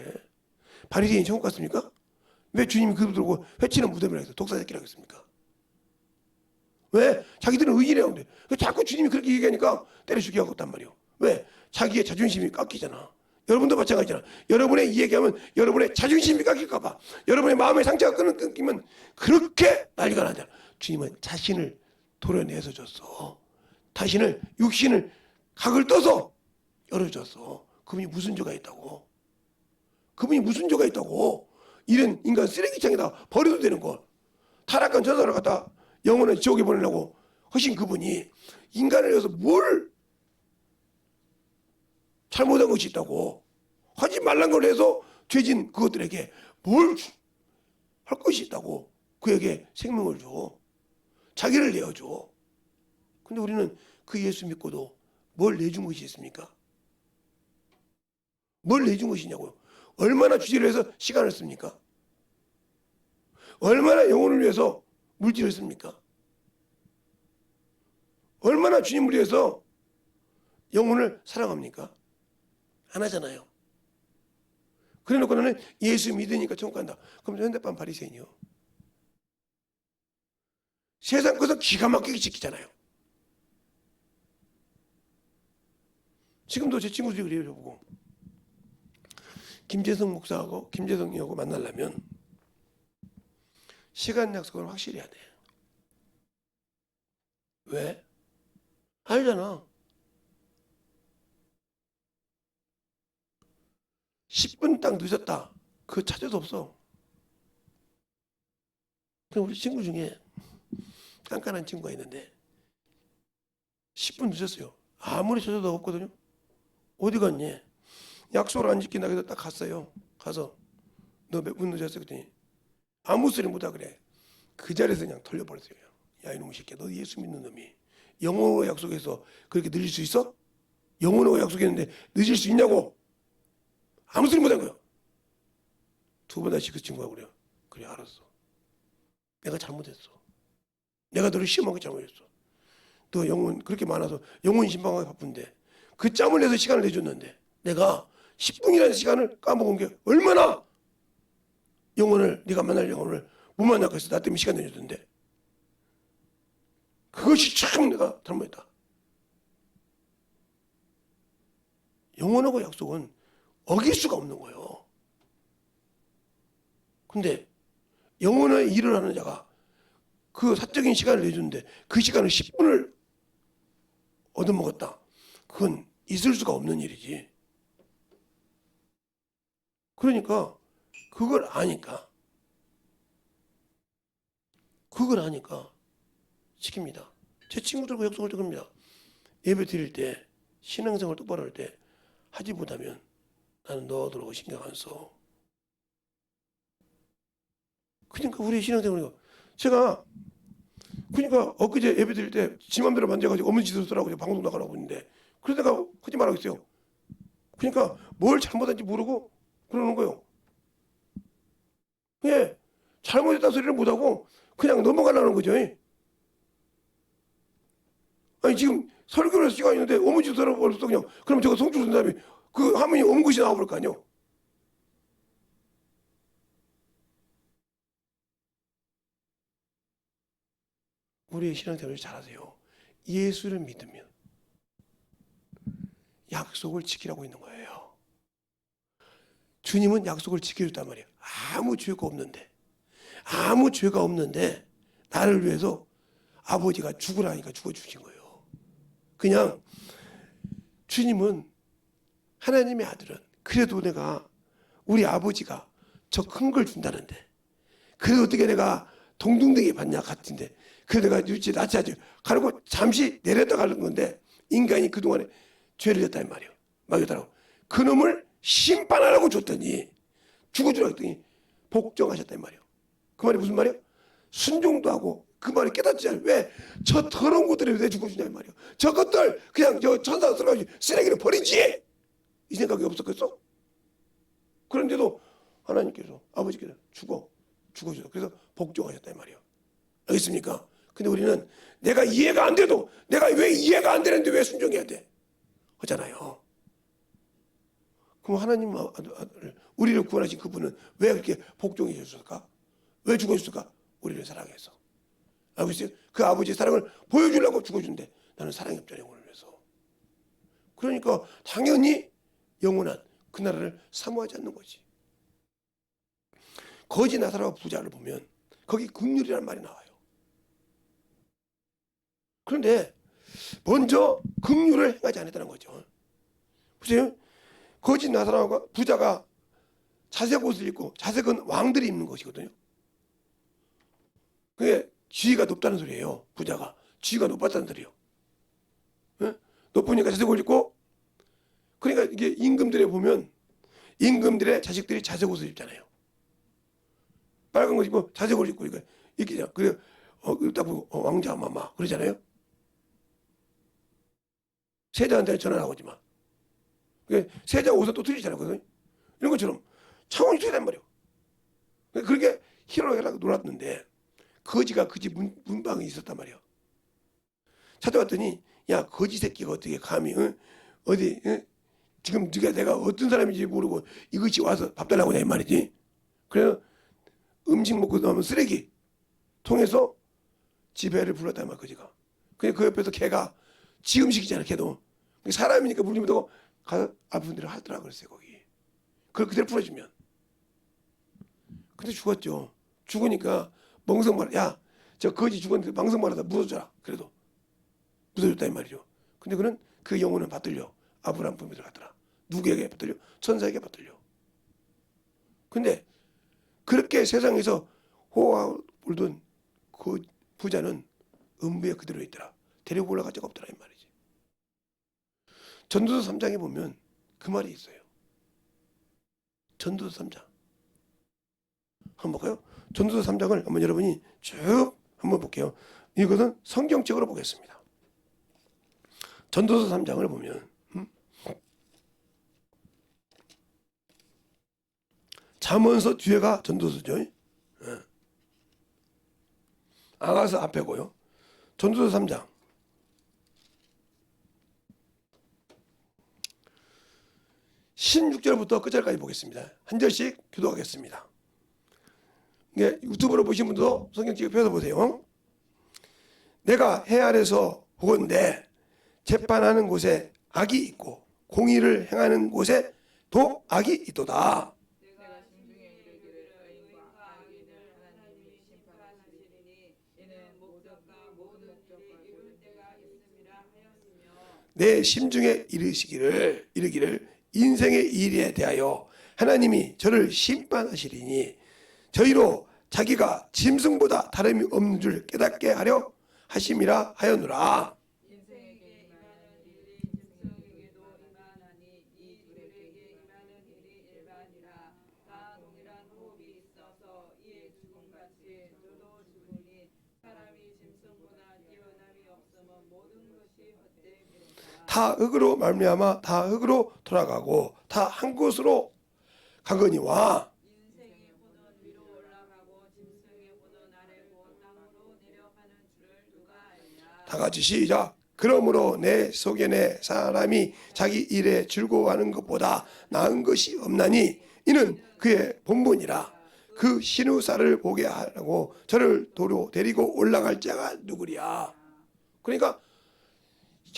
바리새인이 천국 갔습니까? 왜 주님이 그들 들고 회치는 무덤이라고 해서 독사새끼라고 했습니까? 왜? 자기들은 의인이라고 하는데 자꾸 주님이 그렇게 얘기하니까 때려 죽게 하고 있단 말이에요. 왜? 자기의 자존심이 깎이잖아. 여러분도 마찬가지잖아. 여러분의 이 얘기하면 여러분의 자존심이 깎일까 봐. 여러분의 마음의 상처가 끊기면 그렇게 난리가 나잖아. 주님은 자신을 도려내서 줬어. 자신을 육신을 각을 떠서 열어줬어. 그분이 무슨 죄가 있다고. 그분이 무슨 죄가 있다고. 이런 인간 쓰레기장에다 버려도 되는 걸. 타락한 저 사람을 갖다 영혼을 지옥에 보내려고 하신 그분이 인간을 위해서 뭘 잘못한 것이 있다고 하지 말란 걸 해서 죄진 그것들에게 뭘 할 것이 있다고 그에게 생명을 줘. 자기를 내어줘. 근데 우리는 그 예수 믿고도 뭘 내준 것이 있습니까? 뭘 내준 것이냐고요. 얼마나 주제를 해서 시간을 씁니까? 얼마나 영혼을 위해서 물질을 씁니까? 얼마나 주님을 위해서 영혼을 사랑합니까? 안 하잖아요. 그래놓고 나는 예수 믿으니까 천국 간다. 그럼 현대판 바리새인이요. 세상 것은 기가 막히게 지키잖아요. 지금도 제 친구들이 그래요. 저보고 김재성 목사하고 김재성이하고 만나려면 시간 약속을 확실히 해야 돼. 왜? 알잖아. 10분 딱 늦었다. 그거 찾아도 없어. 우리 친구 중에 깐깐한 친구가 있는데 10분 늦었어요. 아무리 찾아도 없거든요. 어디 갔니? 약속을 안 지킨다 그래서 딱 갔어요. 가서 너 몇 분 늦었어? 그랬더니 아무 소리 못하고 그래. 그 자리에서 그냥 돌려버렸어요. 야 이놈의 새끼야, 너 예수 믿는 놈이 영혼으로 약속해서 그렇게 늦을 수 있어? 영혼으로 약속했는데 늦을 수 있냐고. 아무 소리 못한 거예요. 두 번 다시 그 친구가 그래요. 그래 알았어. 내가 잘못했어. 내가 너를 시험한 게 잘못했어. 너 영혼 그렇게 많아서 영혼 신방하기 바쁜데 그 짬을 내서 시간을 내줬는데 내가 10분이라는 시간을 까먹은 게 얼마나 영혼을 네가 만날 영혼을 못 만나고 해서 나 때문에 시간 내줬는데 그것이 참 내가 잘못했다. 영혼하고 약속은 어길 수가 없는 거예요. 근데 영혼의 일을 하는 자가 그 사적인 시간을 내주는데 그 시간을 10분을 얻어먹었다. 그건 있을 수가 없는 일이지. 그러니까 그걸 아니까 시킵니다. 제 친구들과 약속을 드립니다. 예배 드릴 때 신앙생활 똑바로 할 때 하지 못하면 나는 너더러 신경 안 써. 그러니까 우리 신앙생활이 제가 그러니까 엊그제 예배 드릴 때 지 맘대로 만져가지고 어머니 짓을 쓰라고 방송 나가라고 했는데 그러다가 하지 말라고 했어요. 그러니까 뭘 잘못한지 모르고 그러는 거예요. 예, 잘못했다는 소리를 못하고 그냥 넘어가려는 거죠. 아니 지금 설교를 할 시간이 있는데 어머니 짓을 쓰라고 벌써 그냥 그럼 저거 성주 쓴 다음에 그 화면이 온 것이 나와볼 거 아니에요. 우리의 신앙생활을 잘하세요. 예수를 믿으면 약속을 지키라고 있는 거예요. 주님은 약속을 지켜줬단 말이에요. 아무 죄가 없는데 나를 위해서 아버지가 죽으라니까 죽어주신 거예요. 그냥 주님은, 하나님의 아들은 그래도 내가 우리 아버지가 저 큰 걸 준다는데 그래도 어떻게 내가 동등되게 받냐 같은데 그래도 내가 유지 낫지 가려고 잠시 내렸다 가는 건데 인간이 그동안에 죄를 졌단 말이에요. 막였다고 그놈을 심판하라고 줬더니 죽어주라고 했더니 복종하셨단 말이에요. 그 말이 무슨 말이에요? 순종도 하고 그 말이 깨닫지. 왜? 저 더러운 것들이 왜 죽어주냐 말이에요. 저것들 그냥 저 천사 들어가지고 쓰레기를 버리지, 이 생각이 없었겠어? 그런데도 하나님께서, 아버지께서 죽어주셔서 그래서 복종하셨단 말이에요. 알겠습니까? 근데 우리는 내가 이해가 안 돼도 내가 왜 이해가 안 되는데 왜 순종해야 돼? 하잖아요. 그럼 하나님 우리를 구원하신 그분은 왜 그렇게 복종해 주셨을까? 왜 죽어주셨을까? 우리를 사랑해서. 알고 있어요? 그 아버지의 사랑을 보여주려고 죽어준대. 나는 사랑이 없잖아요, 영혼을 위해서. 그러니까 당연히 영원한 그 나라를 사모하지 않는 거지. 거지 나사로와 부자를 보면 거기 긍휼이라는 말이 나와요. 그런데 먼저 긍휼을 행하지 않았다는 거죠. 보세요. 거지 나사로와 부자가 자색 옷을 입고, 자색은 왕들이 입는 것이거든요. 그게 지위가 높다는 소리예요. 부자가 지위가 높았다는 소리예요. 네? 높으니까 자색 옷을 입고, 그러니까 이게 임금들에 보면 임금들의 자식들이 자색 옷을 입잖아요. 빨간 옷 입고 자색 옷을 입고 이렇게 그래 딱 보고 왕자 마마 그러잖아요. 세자한테 전화를 하고지만 세자 옷은 또 틀리잖아요. 이런 것처럼 차원이 틀리단 말이에요. 그렇게 희롱해라고 놀았는데 거지가 그 집 문방에 있었단 말이에요. 찾아왔더니 야 거지 새끼가 어떻게 감히 어디 지금 내가 어떤 사람인지 모르고 이것이 와서 밥 달라고 하냐 이 말이지. 그래서 음식 먹고 나오면 쓰레기 통해서 집애를 불렀단 말이야 거지가. 근데 그 옆에서 걔가 지 음식이잖아 걔도. 사람이니까 물리면 되고 가서 아픈 데를 하더라 그랬어요 거기. 그걸 그대로 풀어주면. 근데 죽었죠. 죽으니까 멍석말 야저 거지 죽었는데 멍석말하다 묻어줘라. 그래도 묻어줬다 이 말이죠. 근데 그는 그 영혼은 받들려 아브라함 품에 들어가더라. 누구에게 받들려? 천사에게 받들려. 근데 그렇게 세상에서 호화 울던 그 부자는 음부에 그대로 있더라. 데리고 올라갈 자가 없더라 이 말이지. 전도서 3장에 보면 그 말이 있어요. 전도서 3장 한번 볼까요? 전도서 3장을 한번 여러분이 쭉 한번 볼게요. 이것은 성경적으로 보겠습니다. 전도서 3장을 보면 잠언서 뒤에가 전도서죠. 아가서 앞에고요. 전도서 3장 16절부터 끝절까지 보겠습니다. 한 절씩 교도하겠습니다. 유튜브로 보신 분도 성경 찍어 펴서 보세요. 내가 해 아래서 보건대 재판하는 곳에 악이 있고 공의를 행하는 곳에 도 악이 있도다. 내 심중에 이르기를 인생의 일에 대하여 하나님이 저를 심판하시리니 저희로 자기가 짐승보다 다름이 없는 줄 깨닫게 하려 하심이라 하였노라. 인생에게 임하는 일이 짐승에게도 임하나니 이 둘에게 임하는 일이 일반이라. 다 동일한 호흡이 있어서 이에 죽음같이 저도 죽으니 사람이 짐승보다 뛰어남이 없으면 모든 것이 헛되기로다. 다 흙으로 말미암아 다 흙으로 돌아가고 다 한 곳으로 가거니와 인생의 혼은 위로 올라가고 짐승의 혼은 아래고 땅으로 내려가는 줄을 누가 알랴. 다 같이 시작. 그러므로 내 속에 사람이 자기 일에 즐거워하는 것보다 나은 것이 없나니 이는 그의 본분이라. 그 신우사를 보게 하려고 저를 도로 데리고 올라갈 자가 누구랴. 그러니까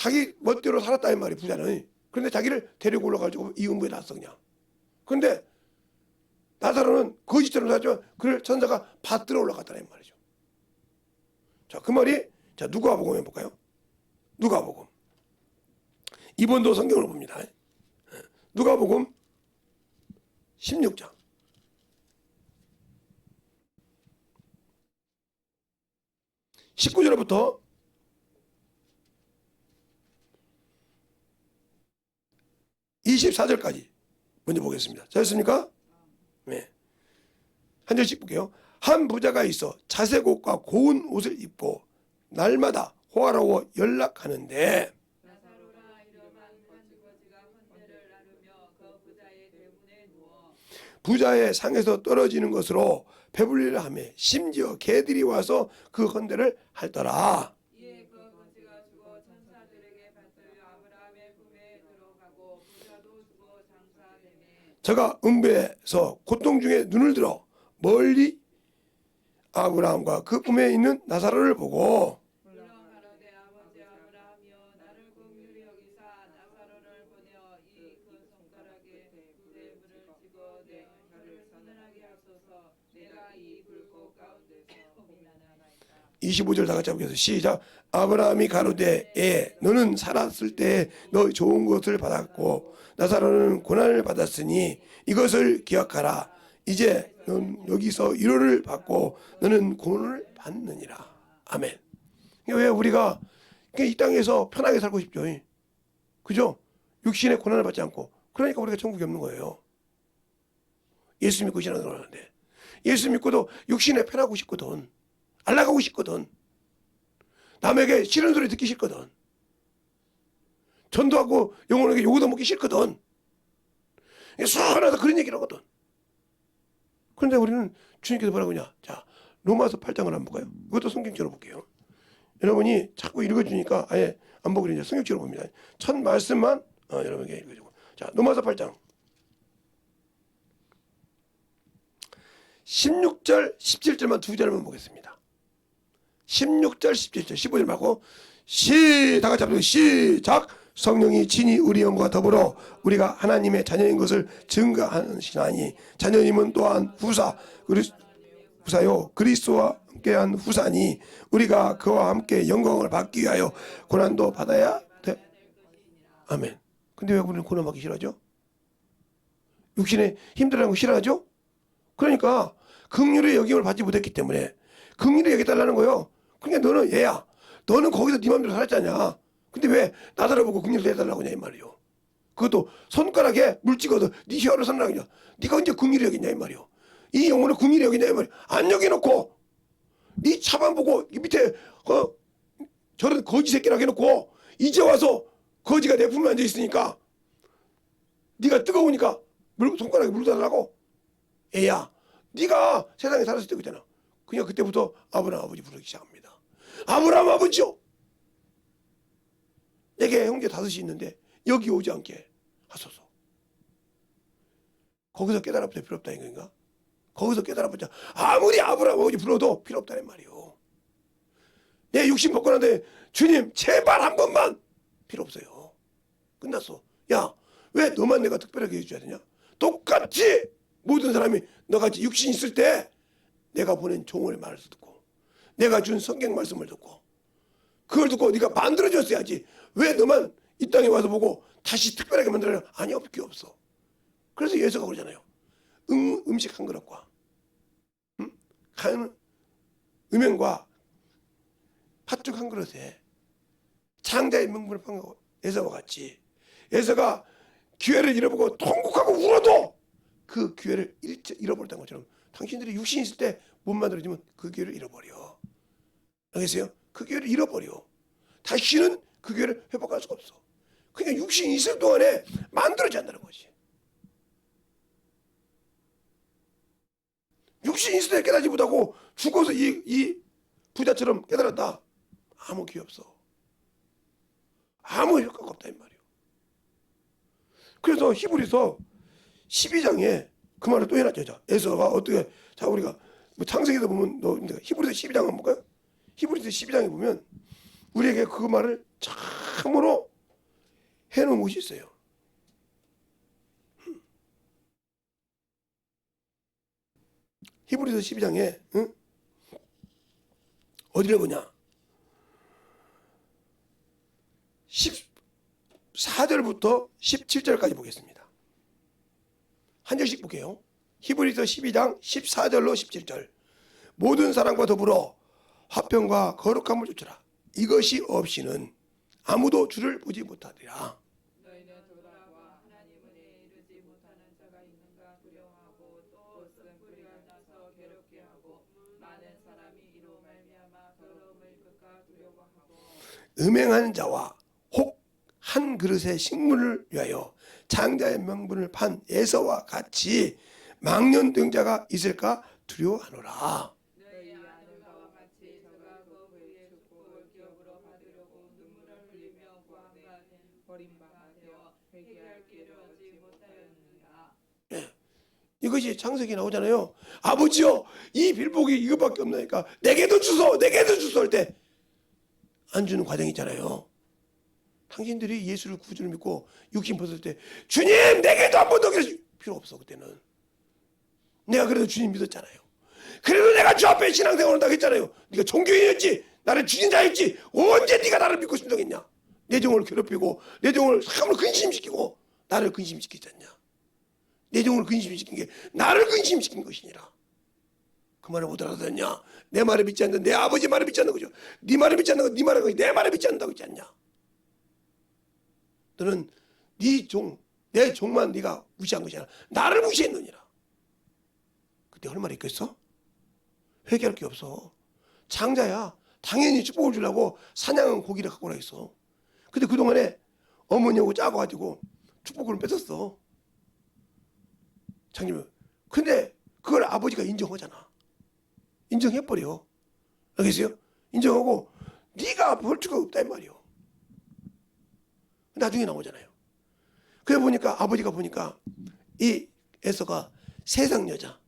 자기 멋대로 살았다 이 말이 부자는. 그런데 자기를 데리고 올라가지고 이 음부에 놨어 그냥. 그런데 나사로는 거짓처럼 살았지만 그를 천사가 받들어 올라갔다는 말이죠. 자, 그 말이 자 누가복음 해볼까요? 누가복음. 이번도 성경을 봅니다. 누가복음 16장. 19절부터 24절까지 먼저 보겠습니다. 잘했습니까? 네. 한 절씩 볼게요. 한 부자가 있어 자색 옷과 고운 옷을 입고 날마다 호화로워 연락하는데 나사로라 이름한 한 주거지가 헌대를 나누며 그 부자의 대문에 누워 부자의 상에서 떨어지는 것으로 배불리려 하며 심지어 개들이 와서 그 헌대를 할더라. 이에 그 거지가 죽어 천사들에게 받들려 아브라함의 품에 들어가고 부자도 죽어 장사되매 저가 음부에서 고통 중에 눈을 들어 멀리 아브라함과 그 꿈에 있는 나사로를 보고 물론 가로되 아버지 아브라함이여 나를 긍휼히 여기사 나사로를 보내어 이 그 손가락에 내 물을 집어 내 혀를 서늘하게 하소서 내가 이 불꽃 가운데서 곤란하나이다. 25절 다 같이 보겠습니다. 시작. 아브라함이 가로되 너는 살았을 때 너 좋은 것을 받았고 나사로는 고난을 받았으니 이것을 기억하라. 이제 넌 여기서 위로를 받고 너는 고난을 받느니라. 아멘. 왜 우리가 이 땅에서 편하게 살고 싶죠? 그죠? 육신의 고난을 받지 않고. 그러니까 우리가 천국이 없는 거예요. 예수 믿고 신앙을 하는데 예수 믿고도 육신에 편하고 싶거든. 알라가고 싶거든. 남에게 싫은 소리 듣기 싫거든. 전도하고 영혼에게 요구도 먹기 싫거든. 서운하다 그런 얘기를 하거든. 그런데 우리는 주님께서 뭐라고 하냐. 자, 로마서 8장을 한번 볼까요? 이것도 성경적으로 볼게요. 여러분이 자꾸 읽어주니까 아예 안 보고 이제 성경적으로 봅니다. 첫 말씀만 여러분에게 읽어주고. 자, 로마서 8장 16절 17절만 두 절만 보겠습니다. 16절 17절 15절 말고 다 같이 합시다. 시작. 성령이 친히 우리 영과 더불어 우리가 하나님의 자녀인 것을 증거하시나니 자녀님은 또한 후사요 그리스도와 함께한 후사니 우리가 그와 함께 영광을 받기 위하여 고난도 받아야 돼. 아멘. 근데 왜 우리는 고난 받기 싫어하죠? 육신에 힘들어하는 거 싫어하죠? 그러니까 긍휼의 여김을 받지 못했기 때문에 긍휼히 여겨달라는 거예요. 그러니까 너는 얘야. 너는 거기서 네 맘대로 살았잖냐. 근데 왜 나더러 보고 긍휼을 해달라고 하냐 이 말이요. 그것도 손가락에 물 찍어도 네 혀를 선나느냐. 네가 언제 긍휼히 여기냐 이 말이요. 이 영혼을 긍휼히 여기냐 이 말이요. 안 여겨놓고 네 차만 보고 이 밑에 저런 거지 새끼라고 해놓고 이제 와서 거지가 내 품에 앉아있으니까 네가 뜨거우니까 손가락에 물 달라고. 애야 네가 세상에 살았을 때 그잖아. 그냥 그때부터 아브라함 아버지 부르기 시작합니다. 아브라함 아버지요. 내게 형제 5이 있는데 여기 오지 않게 하소서. 거기서 깨달아보자 필요 없다는 건가? 거기서 깨달아보자. 아무리 아브라함 아버지 불러도 필요 없다는 말이요. 내 육신 벗고 난데 주님 제발 한 번만 필요 없어요. 끝났어. 야, 왜 너만 내가 특별하게 해줘야 되냐? 똑같이 모든 사람이 너같이 육신 있을 때 내가 보낸 종의 말을 듣고 내가 준 성경 말씀을 듣고 그걸 듣고 네가 만들어줬어야지. 왜 너만 이 땅에 와서 보고 다시 특별하게 만들어야 아니 없을 게 없어. 그래서 예수가 그러잖아요. 음식 한 그릇과 간 음행과 팥죽 한 그릇에 창자의 명분을 판 거 에서와 같이 에서가 기회를 잃어보고 통곡하고 울어도 그 기회를 잃어버렸다는 것처럼 당신들이 육신이 있을 때 못 만들어지면 그 기회를 잃어버려. 알겠어요? 그 기회를 잃어버려. 다시는 그 기회를 회복할 수가 없어. 그러니까 육신이 있을 동안에 만들어지지 않는다는 거지. 육신이 있을 때 깨닫지 못하고 죽어서 이 부자처럼 깨달았다. 아무 기회 없어. 아무 효과가 없다 이 말이에요. 그래서 히브리서 12장에 그 말을 또 해놨죠. 자, 에서가 어떻게 자 우리가 뭐 창세기도 보면 히브리서 12장 한번 볼까요? 히브리서 12장에 보면 우리에게 그 말을 잘 참으로 해놓은 곳이 있어요. 히브리서 12장에 어디를 보냐? 14절부터 17절까지 보겠습니다. 한 절씩 볼게요. 히브리서 12장 14절로 17절. 모든 사람과 더불어 화평과 거룩함을 쫓으라. 이것이 없이는 아무도 주를 보지 못하리라. 너희는 돌아와 하나님을 이르지 못하는 자가 있는가 두려워하고 또 쓴 뿌리가 나서 괴롭게 하고 많은 사람이 이로 말미암아 더러움을 입을까 두려워하고 음행하는 자와 혹 한 그릇의 식물을 위하여 장자의 명분을 판 에서와 같이 망년등자가 있을까 두려워하노라. 너희 아들과 같이 저가 그 후에 축복을 기업으로 받으려고 눈물을 흘리며 구함과 버림받아 되어 회개할 길을 얻지 못하였느니라. 이것이 창세기 나오잖아요. 아버지요, 이 빌복이 이거밖에 없나니까 내게도 주소, 내게도 주소 할 때 안 주는 과정이 있잖아요. 당신들이 예수를 구주를 믿고 육신 벗을 때 주님 내게도 한 번 더 필요 없어. 그때는 내가 그래도 주님 믿었잖아요. 그래도 내가 주 앞에 신앙생활 한다고 했잖아요. 네가 종교인이었지, 나를 주인 자였지, 언제 네가 나를 믿고 순종했냐? 내 종을 괴롭히고 내 종을 사람을 근심시키고 나를 근심시키지 않냐? 내 종을 근심시킨 게 나를 근심시킨 것이니라. 그 말을 못 알아듣냐? 내 말을 믿지 않는 내 아버지 말을 믿지 않는 거죠. 네 말을 믿지 않는 거, 네 말을 내 말을 믿지 않는다고 했지 않냐? 너는 네 종, 내 종만 네가 무시한 것이 아니라 나를 무시했느니라. 그때 할 말이 있겠어? 회개할 게 없어. 장자야. 당연히 축복을 주려고 사냥한 고기를 갖고 오라 했어. 근데 그동안에 어머니하고 짜고 가지고 축복을 뺏었어. 장님. 근데 그걸 아버지가 인정하잖아. 인정해버려. 알겠어요? 인정하고 네가 볼 수가 없다 이 말이요. 나중에 나오잖아요. 그래 보니까 아버지가 보니까 이 에서가 세상 여자.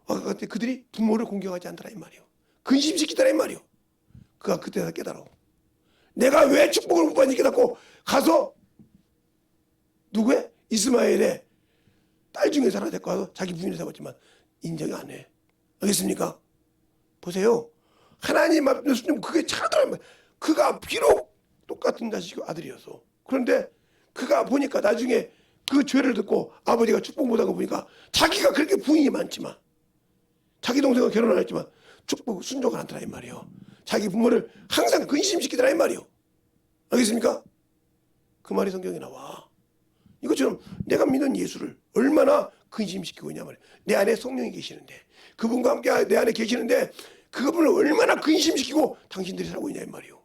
그때 그들이 부모를 공경하지 않더라 이 말이요. 근심시키더라 이 말이요. 그가 그때 다 깨달아. 내가 왜 축복을 못 받는지 깨닫고 가서 누구의? 이스마엘의 딸 중에서 하나 데리고 와서 자기 부인을 삼았지만 인정이 안 해. 알겠습니까? 보세요. 하나님 앞에 순종 그게 차더라. 그가 비록 똑같은 자식 아들이었어. 그런데 그가 보니까 나중에 그 죄를 듣고 아버지가 축복 못하고 보니까 자기가 그렇게 부인이 많지만 자기 동생과 결혼을 했지만 축복 순종을 안 하더라 이 말이요. 자기 부모를 항상 근심시키더라 이 말이요. 알겠습니까? 그 말이 성경에 나와. 이것처럼 내가 믿는 예수를 얼마나 근심시키고 있냐 말이야. 내 안에 성령이 계시는데 그분과 함께 내 안에 계시는데 그분을 얼마나 근심시키고 당신들이 살고 있냐 이 말이요.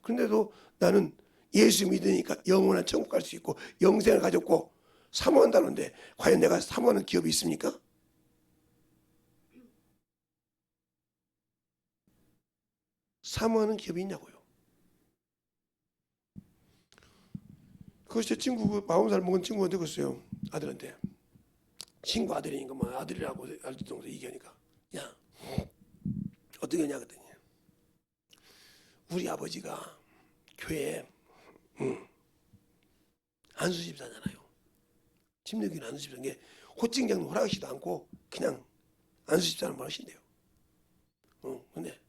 그런데도 나는 예수 믿으니까 영원한 천국 갈 수 있고 영생을 가졌고 사모한다는데 과연 내가 사모하는 기업이 있습니까? 사모하는 기업이 있냐고요. 그것이 제 친구 40살 먹은 친구한테 그랬어요. 아들한테. 친구 아들이니까 뭐 아들이라고 할 정도 얘기하니까 야 어떻게 하냐 그랬더니 우리 아버지가 교회에 안수집사잖아요. 침례교인 안수집사인 게 호칭장로 허락하시도 않고 그냥 안수집사는 뭘 하신대요. 근데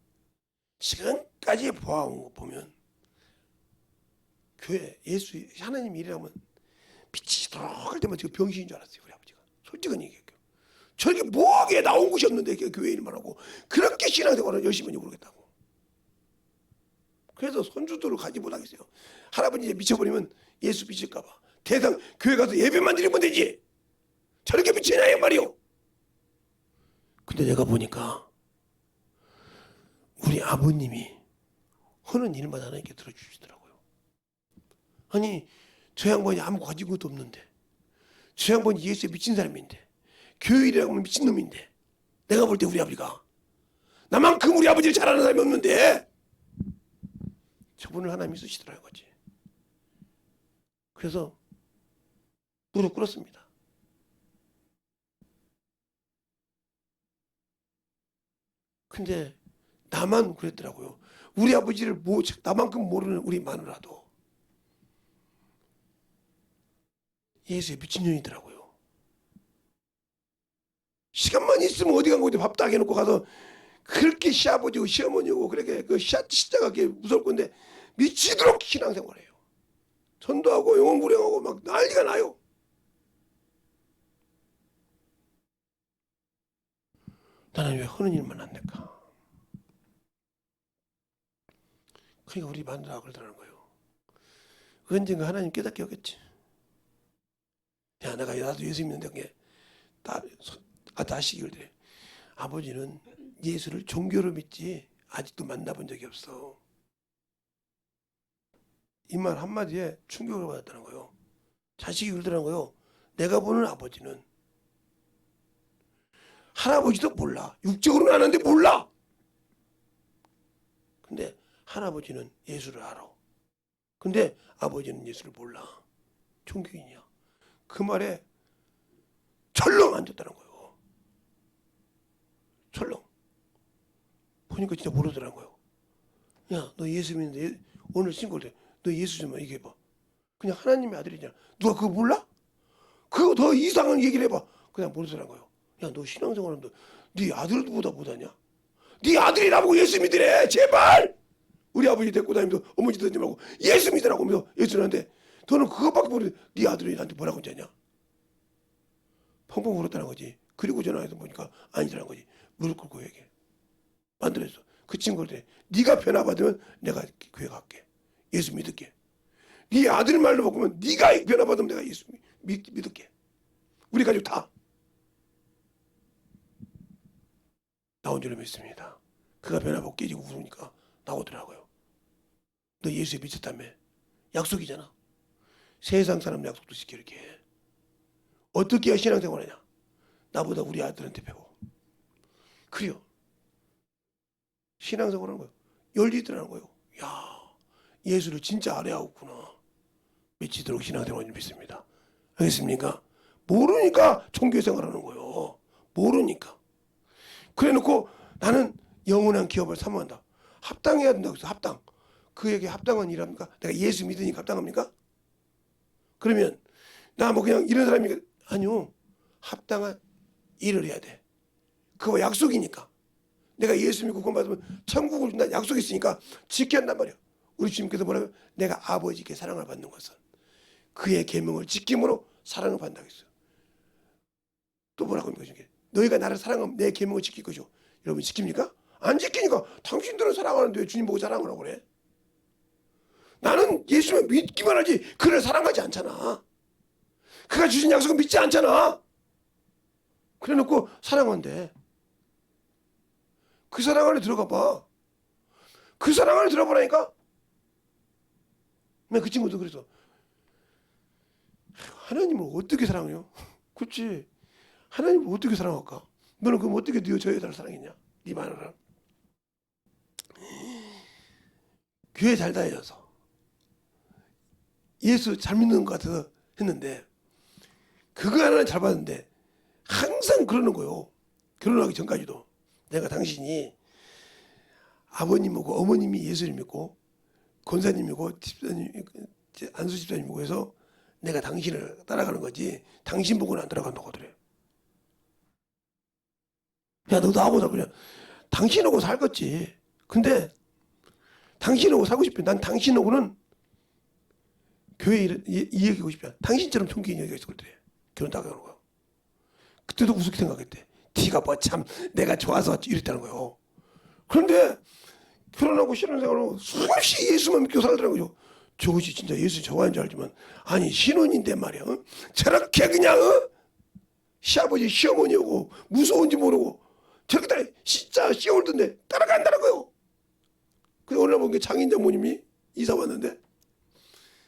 지금까지 보아온 거 보면 교회 예수 하나님 일이라면 빛이 들어갈 때만 지금 병신인 줄 알았어요. 우리 아버지가. 솔직히 얘기할게요. 저렇게 뭐하게 나온 곳이 없는데 교회 일만 하고 그렇게 신앙생활을 열심히 하냐고 그러겠다고. 그래서 손주들을 가지 못하겠어요. 할아버지 이제 미쳐버리면 예수 미칠까봐 대상 교회 가서 예배만 드리면 되지. 저렇게 미치냐 이 말이요. 근데 내가 보니까 우리 아버님이 하는 일마다 하나님께 들어주시더라고요. 아니 저 양반이 아무 가진 것도 없는데 저 양반이 예수에 미친 사람인데 교회일이라고 하면 미친놈인데 내가 볼 때 우리 아버지가 나만큼 우리 아버지를 잘하는 사람이 없는데 저분을 하나님이 쓰시더라는 거지. 그래서 무릎 꿇었습니다. 근데 나만 그랬더라고요. 우리 아버지를 나만큼 모르는 우리 마누라도 예수의 미친년이더라고요. 시간만 있으면 어디 간 곳에 밥 딱 해놓고 가서 그렇게 시아버지고 시어머니고 그렇게 그 십자가 그게 무서울 건데 미치도록 신앙생활해요. 전도하고 영혼 불행하고 막 난리가 나요. 나는 왜 하는 일만 안 될까? 그러니까 우리 마누라가 그러더라는 거예요. 언젠가 하나님 깨닫게 하겠지. 야, 나도 예수 믿는데 그게 자식이 그래. 아버지는 예수를 종교로 믿지 아직도 만나본 적이 없어. 이 말 한마디에 충격을 받았다는 거예요. 자식이 그러더라는 거예요. 내가 보는 아버지는 할아버지도 몰라. 육적으로는 아는데 몰라. 근데 할아버지는 예수를 알아. 근데 아버지는 예수를 몰라. 종교인이야. 그 말에 철렁 앉았다는 거예요. 철렁. 보니까 진짜 모르더라는 거예요. 야, 너 예수 믿는데 오늘 신고를 해. 너 예수 좀 얘기해봐. 그냥 하나님의 아들이잖아. 누가 그거 몰라? 그거 더 이상한 얘기를 해봐. 그냥 모르더라는 거예요. 야, 너 신앙생활하는데 네 아들보다 못하냐? 네 아들이 나보고 예수 믿으래. 제발. 우리 아버지 데리고 다니면서 어머니 듣지 말고 예수 믿으라고 하면서 예수 믿는데 너는 그것밖에 모르는데 네 아들이 나한테 뭐라고 했냐? 펑펑 울었다는 거지. 그리고 전화해서 보니까 아니라는 거지. 무릎 꿇고 얘기해. 만들었어. 그 친구한테 네가 변화받으면 내가 교회 갈게. 예수 믿을게. 네 아들 말로 바꾸면 네가 변화받으면 내가 예수 믿을게. 우리 가족 다. 나온 줄로 믿습니다. 그가 변화받고 깨지고 울으니까 나오더라고요. 너 예수에 미쳤다며. 약속이잖아. 세상 사람 약속도 지켜 이렇게 해. 어떻게 해야 신앙생활하냐. 나보다 우리 아들한테 배워. 그래요. 신앙생활하는 거예요. 열리더라는 거예요. 야, 예수를 진짜 알아야겠구나. 미치도록 신앙생활을 믿습니다. 알겠습니까? 모르니까 종교생활하는 거예요. 모르니까. 그래놓고 나는 영원한 기업을 사모한다. 합당해야 된다고 해서 합당. 그에게 합당한 일합니까? 내가 예수 믿으니까 합당합니까? 그러면 나 뭐 그냥 이런 사람이니까 아니요. 합당한 일을 해야 돼. 그거 약속이니까. 내가 예수 믿고 구원 받으면 천국을 준다 약속이 있으니까 지켜야 한단 말이야. 우리 주님께서 뭐라고요? 내가 아버지께 사랑을 받는 것은 그의 계명을 지킴으로 사랑을 받는다고 했어요. 또 뭐라고 합니까? 너희가 나를 사랑하면 내 계명을 지킬 것이오. 여러분 지킵니까? 안 지키니까 당신들은 사랑하는데 왜 주님 보고 사랑을 하고 그래? 나는 예수를 믿기만 하지 그를 사랑하지 않잖아. 그가 주신 약속을 믿지 않잖아. 그래놓고 사랑한대. 그 사랑 안에 들어가 봐. 그 사랑 안에 들어보라니까. 그 친구도 그래서 하나님을 어떻게 사랑해요? 그렇지. 하나님을 어떻게 사랑할까? 너는 그럼 어떻게 네 여자를 사랑했냐? 네 마누라. 교회 잘 다녀서 예수 잘 믿는 것 같아서 했는데 그거 하나는 잘 봤는데 항상 그러는 거예요. 결혼하기 전까지도. 내가 당신이 아버님이고 어머님이 예수를 믿고 권사님이고 집사님, 안수 집사님이고 해서 내가 당신을 따라가는 거지 당신 보고는 안 따라간다고 하더래. 야, 너 나보다 그냥 당신하고 살겠지. 근데 당신하고 살고 싶어. 난 당신하고는 교회 이야기하고 싶지. 당신처럼 총기인 얘기가 있어 그래. 결혼 나가는 거야. 그때도 우습게 생각했대. 네가 뭐 참 내가 좋아서 이랬다는 거예요. 그런데 결혼하고 신혼생활로 수없이 예수만 믿고 살더라는 거죠. 저것이 진짜 예수 좋아하는 줄 알지만 아니 신혼인데 말이야. 저렇게 그냥 시아버지 시어머니하고 무서운지 모르고 저렇게 다 진짜 씨올던데 따라간다는 거예요. 그래서 오늘 본 게 장인 장모님이 이사 왔는데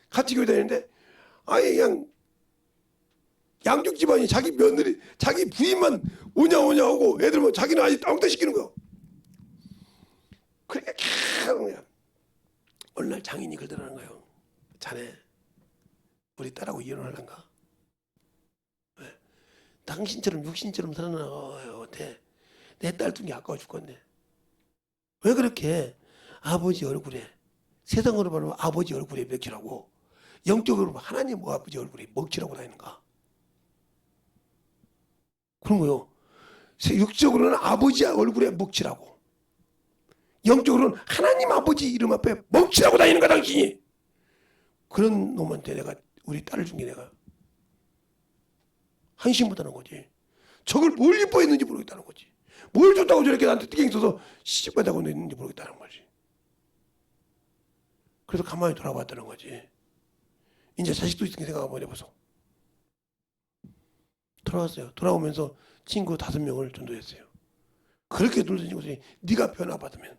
같이 교회 다니는데 아예 그냥 양쪽 집안이 자기 며느리 자기 부인만 오냐 하고 애들 뭐 자기는 아직 아무것도 시키는 거예요. 그러니까 그냥 어느 날 장인이 그러더라는 거예요. 자네 우리 딸하고 이혼하려는가? 왜? 당신처럼 육신처럼 살아나가야 돼. 내 딸 둔 게 아까워 죽겠네. 왜 그렇게 아버지 얼굴에, 세상으로 말하면 아버지 얼굴에 먹히라고, 영적으로 보면 하나님 아버지 얼굴에 먹히라고 다니는가? 그런 거요. 육적으로는 아버지 얼굴에 먹히라고, 영적으로는 하나님 아버지 이름 앞에 먹히라고 다니는 거야 당신이. 그런 놈한테 내가, 우리 딸 중에 내가 한심 못하는 거지. 저걸 뭘 이뻐했는지 모르겠다는 거지. 뭘 좋다고 저렇게 나한테 띠갱 써서 시집가자고 했는지 모르겠다는 거지. 그래서 가만히 돌아봤다는 거지. 이제 자식도 있으니까 생각 한번 해보소. 돌아왔어요. 돌아오면서 친구 5명을 전도했어요. 그렇게 돌던 친구들이 네가 변화받으면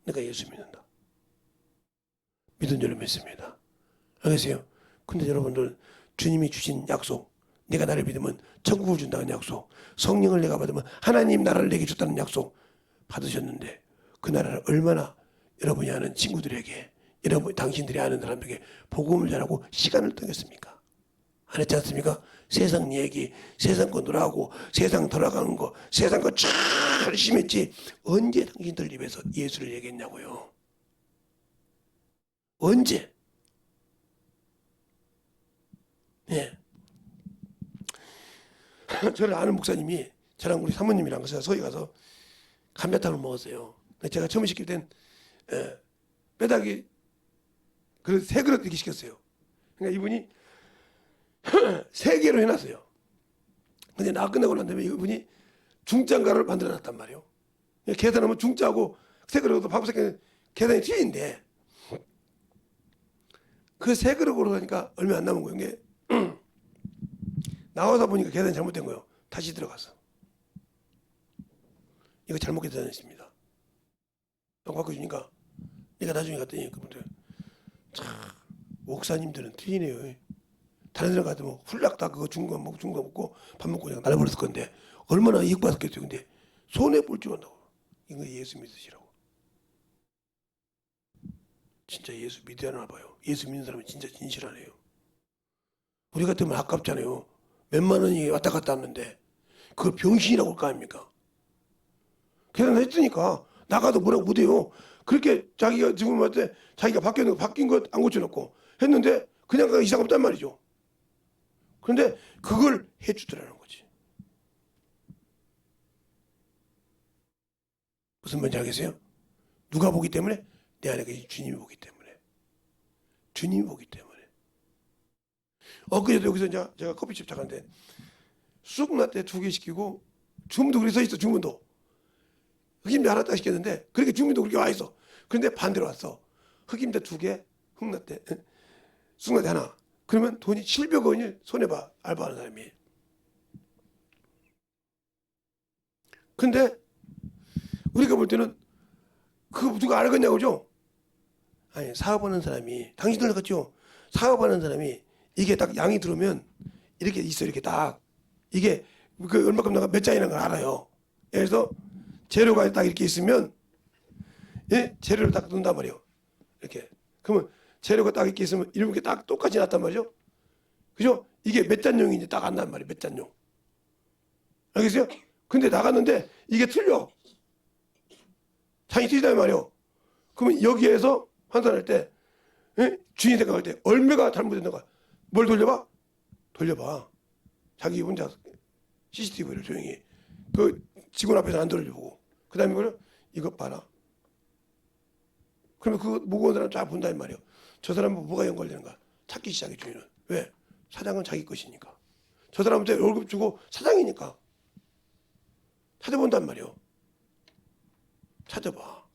내가 예수 믿는다. 믿은 줄로 믿습니다. 알겠어요? 근데 여러분들, 주님이 주신 약속, 내가 나를 믿으면 천국을 준다는 약속, 성령을 내가 받으면 하나님 나라를 내게 줬다는 약속 받으셨는데, 그 나라를 얼마나 여러분이 아는 친구들에게, 여러분 당신들이 아는 사람들에게 복음을 전하고 시간을 떠겠습니까? 안 했지 않습니까? 세상 얘기, 세상 거 놀아하고, 세상 돌아가는 거, 세상 거 참 열심히 했지. 언제 당신들 입에서 예수를 얘기했냐고요? 언제? 예. 저를 아는 목사님이 저랑 우리 사모님이랑 서희 가서 감자탕을 먹었어요. 제가 처음 시킬 땐 뼈다귀 그릇 3그릇 이렇게 시켰어요. 그러니까 이분이 3개로 해놨어요. 근데 나 끝나고 난 다음에 이분이 중짜가루를 만들어놨단 말이에요. 계산하면 중짜하고 3그릇도 밥 3개 계산이 틀린데, 그 3그릇으로 하니까 얼마 안 남은 거예요. 이게 나와서 보니까 계산이 잘못된 거예요. 다시 들어가서 이거 잘못 계산했습니다. 바꿔주니까 내가 나중에 갔더니 그분들, 참 목사님들은 틀리네요. 다른 사람 같으면 훌락 다 그거 중간 먹고 밥 먹고 그냥 날아버렸을 건데 얼마나 이익받았겠어요. 근데 손해 볼 줄 안다고. 이거 예수 믿으시라고. 진짜 예수 믿으나 봐요. 예수 믿는 사람은 진짜 진실하네요. 우리 같으면 아깝잖아요. 몇만 원이 왔다 갔다 하는데 그걸 병신이라고 할 거 아닙니까? 계산했으니까 나가도 뭐라고 못해요. 그렇게 자기가 지금 할때 자기가 바뀐 것 안 고쳐놓고 했는데 그냥 그 이상 없단 말이죠. 그런데 그걸 해주더라는 거지. 무슨 말인지 알겠어요? 누가 보기 때문에? 내 안에 계신 주님이 보기 때문에. 주님이 보기 때문에. 엊그제도 여기서 이제 제가 커피숍 작가인데 쑥라떼 2개 시키고, 주문도 그렇게 서 있어. 주문도 흑임자 하나 딱 시켰는데 그렇게 주문도 그렇게 와 있어. 그런데 반대로 왔어. 흑임자 2개, 흑라떼, 쑥라떼 하나. 그러면 돈이 700원을 손해봐, 알바하는 사람이. 근데 우리가 볼 때는 그거 누가 알겠냐고 그죠? 아니, 사업하는 사람이, 당신들 같죠? 사업하는 사람이 이게 딱 양이 들어오면 이렇게 있어. 이렇게 딱 이게 그 얼마큼 나가 몇 장이라는 걸 알아요. 예를 들어서 재료가 딱 이렇게 있으면, 예? 재료를 딱 넣는단 말이에요. 이렇게. 그러면 재료가 딱 이렇게 있으면 이렇게 딱 똑같이 났단 말이죠. 그죠? 이게 몇 잔용인지 딱 안단 말이에요. 몇 잔용. 알겠어요? 근데 나갔는데 이게 틀려. 장이 틀리단 말이에요. 그러면 여기에서 환산할 때, 예? 주인이 생각할 때 얼마가 잘못됐는가? 뭘 돌려봐? 돌려봐. 자기 혼자 CCTV를 조용히 그 직원 앞에서 안 돌려보고, 그 다음에 뭐냐? 이것 봐라. 그러면 그 무거운 사람 쫙 본단 말이에요. 저 사람은 뭐가 연관되는가? 찾기 시작해, 주인은. 왜? 사장은 자기 것이니까. 저 사람한테 월급 주고 사장이니까. 찾아본단 말이에요. 찾아봐.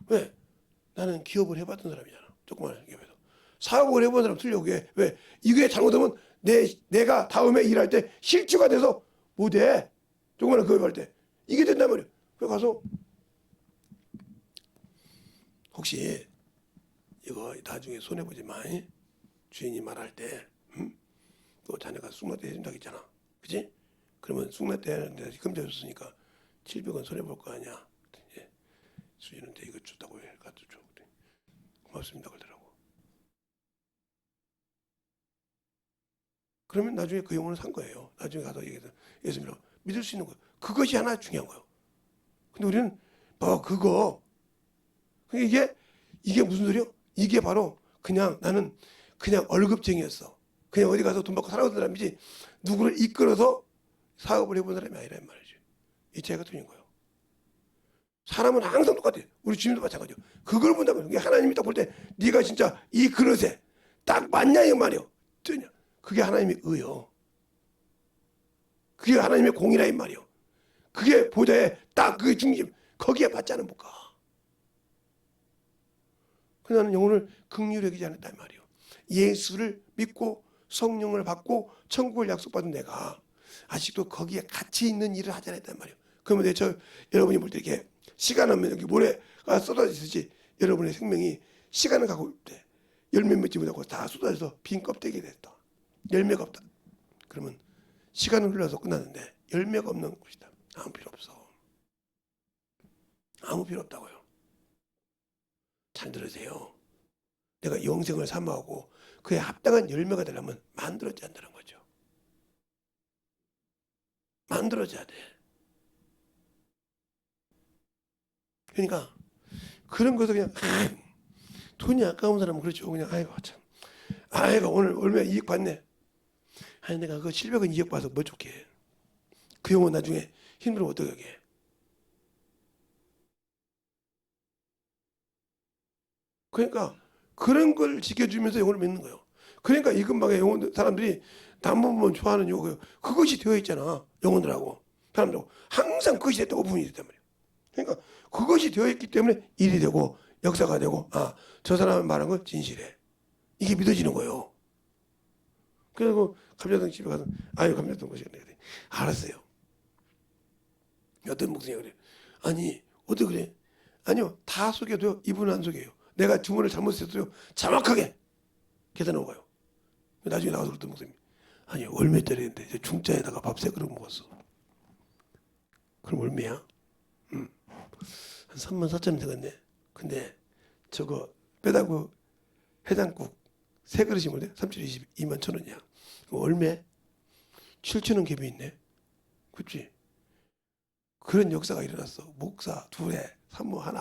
왜? 나는 기업을 해봤던 사람이잖아. 조그마한 기업에서. 사업을 해본 사람 틀려. 그게 왜? 이게 잘못하면 내가 다음에 일할 때 실주가 돼서 못해. 조그마한 기업 할 때. 이게 된단 말이에요. 그래 가서 혹시 이거 나중에 손해보지 마. 주인이 말할 때, 너 자네가 쑥라떼 해준다고 했잖아. 그치? 그러면 쑥라떼 하는데 금자 줬으니까 700원 손해볼 거 아니야. 예. 수인한테 이거 줬다고 해. 갖다 줘. 고맙습니다. 그러더라고. 그러면 나중에 그 영혼을 산 거예요. 나중에 가서 얘기해서 예수 믿을 수 있는 거예요. 그것이 하나 중요한 거예요. 근데 우리는 그거 이게 무슨 소리요? 이게 바로 그냥 나는 그냥 월급쟁이였어. 그냥 어디 가서 돈 받고 살아오던 사람이지 누구를 이끌어서 사업을 해본 사람이 아니란 말이죠. 이 차이가 틀린 거예요. 사람은 항상 똑같아요. 우리 주님도 마찬가지요. 그걸 본다면 하나님이 딱 볼 때 네가 진짜 이 그릇에 딱 맞냐 이 말이요. 뜨냐. 그게 하나님의 의요. 그게 하나님의 공이라 이 말이요. 그게 보좌에 딱 그 중심 거기에 받지 않으면 못 가. 그래서 나는 영혼을 긍휼히 여기지 않았단 말이요. 예수를 믿고 성령을 받고 천국을 약속받은 내가 아직도 거기에 같이 있는 일을 하지 않았단 말이요. 그러면 여러분이 볼 때 이렇게 시간 하면 여기 모래가 쏟아지듯이 여러분의 생명이 시간을 가고 있대. 열매 맺지 못하고 다 쏟아져서 빈 껍데기 됐다. 열매가 없다. 그러면 시간은 흘러서 끝났는데 열매가 없는 것이다. 아무 필요 없어. 아무 필요 없다고요. 잘 들으세요. 내가 영생을 사모하고 그에 합당한 열매가 되려면 만들어져야 한다는 거죠. 만들어져야 돼. 그러니까 그런 것을 그냥 돈이 아까운 사람은 그렇죠. 그냥 아이고 참, 아이고 오늘 얼마 이익 받네. 아니 내가 그 700원 이익 받아서 뭐 좋게. 그 영혼 나중에 힘들면 어떻게 하게. 그러니까 그런 걸 지켜주면서 영혼을 맺는 거예요. 그러니까 이 근방에 영혼 사람들이 남부분 좋아하는 요거 그것이 되어 있잖아. 영혼들하고 사람들하고 항상 그것이 됐다고 부분이 됐단 말이에요. 그러니까 그것이 되어 있기 때문에 일이 되고 역사가 되고 저 사람이 말한 건 진실해. 이게 믿어지는 거예요. 그리고 감자동 집에 가서 감자동 것이 그래. 알았어요. 어떤 목사님이 그래. 아니 어떻게 그래? 아니요 다 속여도요 이분은 안 속여요. 내가 주문을 잘못했어요. 정확하게 계산해 오가요. 나중에 나와서 그랬던 목사님이 아니 얼마짜리인데 중짜에다가 밥 3그릇 먹었어. 그럼 얼마야? 한 34,000원 되겠네. 근데 저거 빼다고 해장국 3그릇이 뭐래? 3,020, 21,000원이야. 그럼 얼마? 7,000원 갭이 있네. 그치? 그런 역사가 일어났어. 목사 2회, 산모 1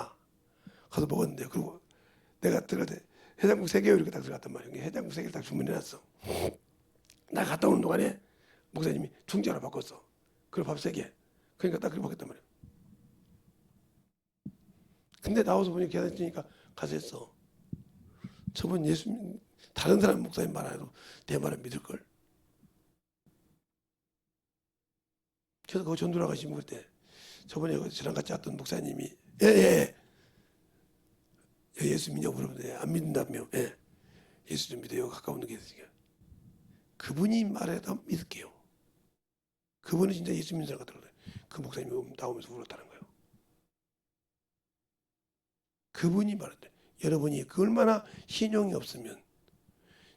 가서 먹었는데 그리고 내가 들어갈 때 해장국 3개 이렇게 딱 들어갔단 말이야. 해장국 3개를 딱 주문해놨어. 나 갔다 오는 동안에 목사님이 중짜로 바꿨어. 그리고 밥 3개. 그러니까 딱 그렇게 바꿨단 말이야. 근데 나와서 보니 계산했으니까 가서 했어. 저분 예수 다른 사람 목사님 말해도 내 말을 믿을걸. 그래서 그 전도라 가신 분 때 저번에 저랑 같이 왔던 목사님이 예수 믿냐고 물어보는데 안 믿는다며. 예수 좀 믿어요. 가까운 게 있으니까. 그분이 말해도 믿을게요. 그분은 진짜 예수 믿는 사람 같더라고요. 그 목사님이 나오면서 울었다는 거예요. 그분이 말하는데 여러분이 그 얼마나 신용이 없으면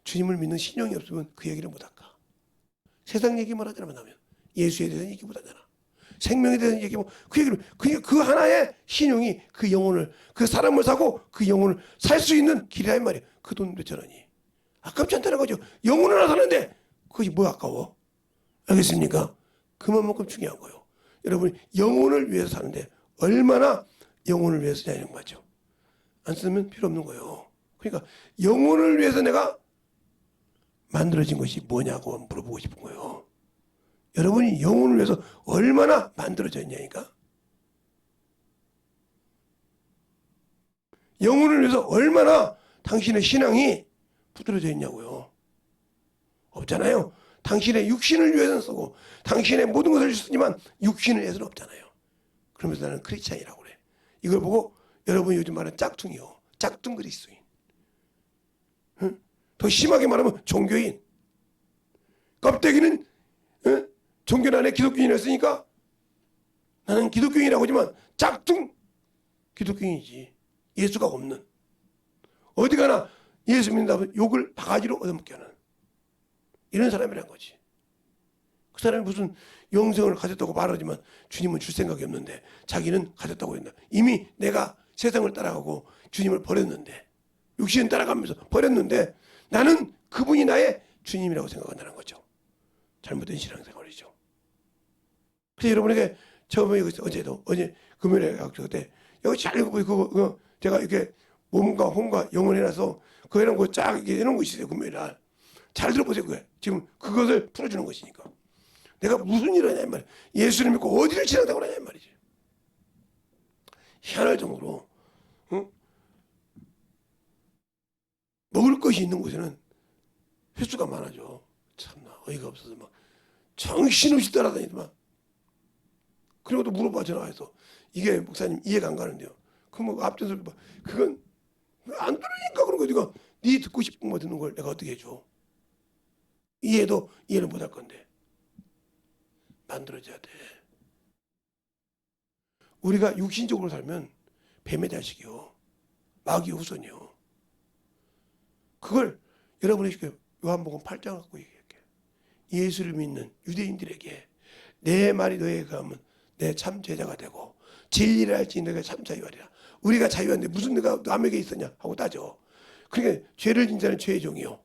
주님을 믿는 신용이 없으면 그 얘기를 못할까. 세상 얘기만 하잖아. 하면 예수에 대한 얘기 못하잖아. 생명에 대한 얘기면 그 얘기를 그 하나의 신용이 그 영혼을 그 사람을 사고 그 영혼을 살 수 있는 길이란 말이에요. 그 돈 몇천 원이 아깝지 않다는 거죠. 영혼을 하나 사는데 그것이 뭐 아까워? 알겠습니까? 그만큼 중요한 거예요. 여러분이 영혼을 위해서 사는데 얼마나 영혼을 위해서 사는 거죠. 안 쓰면 필요 없는 거예요. 그러니까 영혼을 위해서 내가 만들어진 것이 뭐냐고 물어보고 싶은 거예요. 여러분이 영혼을 위해서 얼마나 만들어져 있냐니까. 영혼을 위해서 얼마나 당신의 신앙이 붙들어져 있냐고요. 없잖아요. 당신의 육신을 위해서는 쓰고 당신의 모든 것을 쓰지만 육신을 위해서는 없잖아요. 그러면서 나는 크리스찬이라고 그래. 이걸 보고 여러분이 요즘 말하는 짝퉁이요. 짝퉁 그리스도인. 응? 더 심하게 말하면 종교인. 껍데기는 종교 안에 기독교인이었으니까 나는 기독교인이라고 하지만 짝퉁 기독교인이지. 예수가 없는. 어디 가나 예수 믿는다면 욕을 바가지로 얻어먹게 하는 이런 사람이란 거지. 그 사람이 무슨 영생을 가졌다고 말하지만 주님은 줄 생각이 없는데 자기는 가졌다고 했나. 이미 내가 세상을 따라가고 주님을 버렸는데 육신을 따라가면서 버렸는데 나는 그분이 나의 주님이라고 생각한다는 거죠. 잘못된 신앙생활이죠. 그래서 여러분에게 처음에 어제 금요일에 그때 여기 잘 읽어보세요. 그거 제가 이렇게 몸과 혼과 영혼 해놔서 그 해놓은 거 쫙 이렇게 해놓은 거 있어요. 금요일 날. 잘 들어보세요. 그게. 지금 그것을 풀어주는 것이니까. 내가 무슨 일을 하냐 이 말이야. 예수를 믿고 어디를 지나가고 하냐 이 말이지. 희한할 정도로 먹을 것이 있는 곳에는 횟수가 많아져. 참나 어이가 없어서 막 정신없이 따라다니더만. 그리고 또 물어봐 전화해서 이게 목사님 이해가 안 가는데요. 그럼 뭐 앞전서 그건 안 들으니까 그런 거 네가 네 듣고 싶은 거 듣는 걸 내가 어떻게 해줘. 이해도 이해를 못 할 건데 만들어져야 돼. 우리가 육신적으로 살면 뱀의 자식이요, 마귀의 후손이요. 그걸 여러분이 요한복음 8장 갖고 얘기할게. 예수를 믿는 유대인들에게 내 말이 너에게 하면 내 참 제자가 되고 진리를 알지 너가 참 자유하리라. 우리가 자유한데 무슨 내가 남에게 있었냐 하고 따져. 그러니까 죄를 진 자는 죄의 종이요,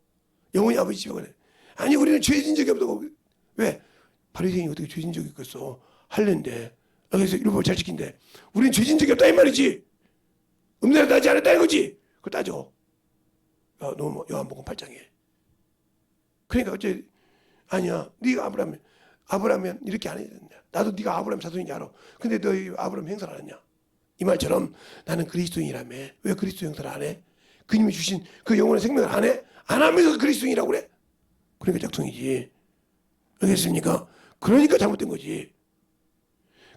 영원히 아버지 집에 가네. 아니 우리는 죄 진 적이 없다고. 왜? 바리새인이 어떻게 죄 진 적이 있겠어? 할례인데. 그래서 율법을 잘 지킨대. 우리는 죄 진 적이 없다 이 말이지. 음란을 하지 않았다 이거지. 그거 따져. 요한복음 8장에. 그러니까 어째 아니야. 네가 아브라함은 이렇게 안 했냐. 나도 네가 아브라함 자손인지 알아. 근데 너 아브라함 행사를 안 했냐. 이 말처럼 나는 그리스도인이라며. 왜 그리스도 행사를 안 해? 그님이 주신 그 영원한 생명을 안 해? 안 하면서 그리스도인이라고 그래? 그러니까 짝퉁이지. 알겠습니까? 그러니까 잘못된 거지.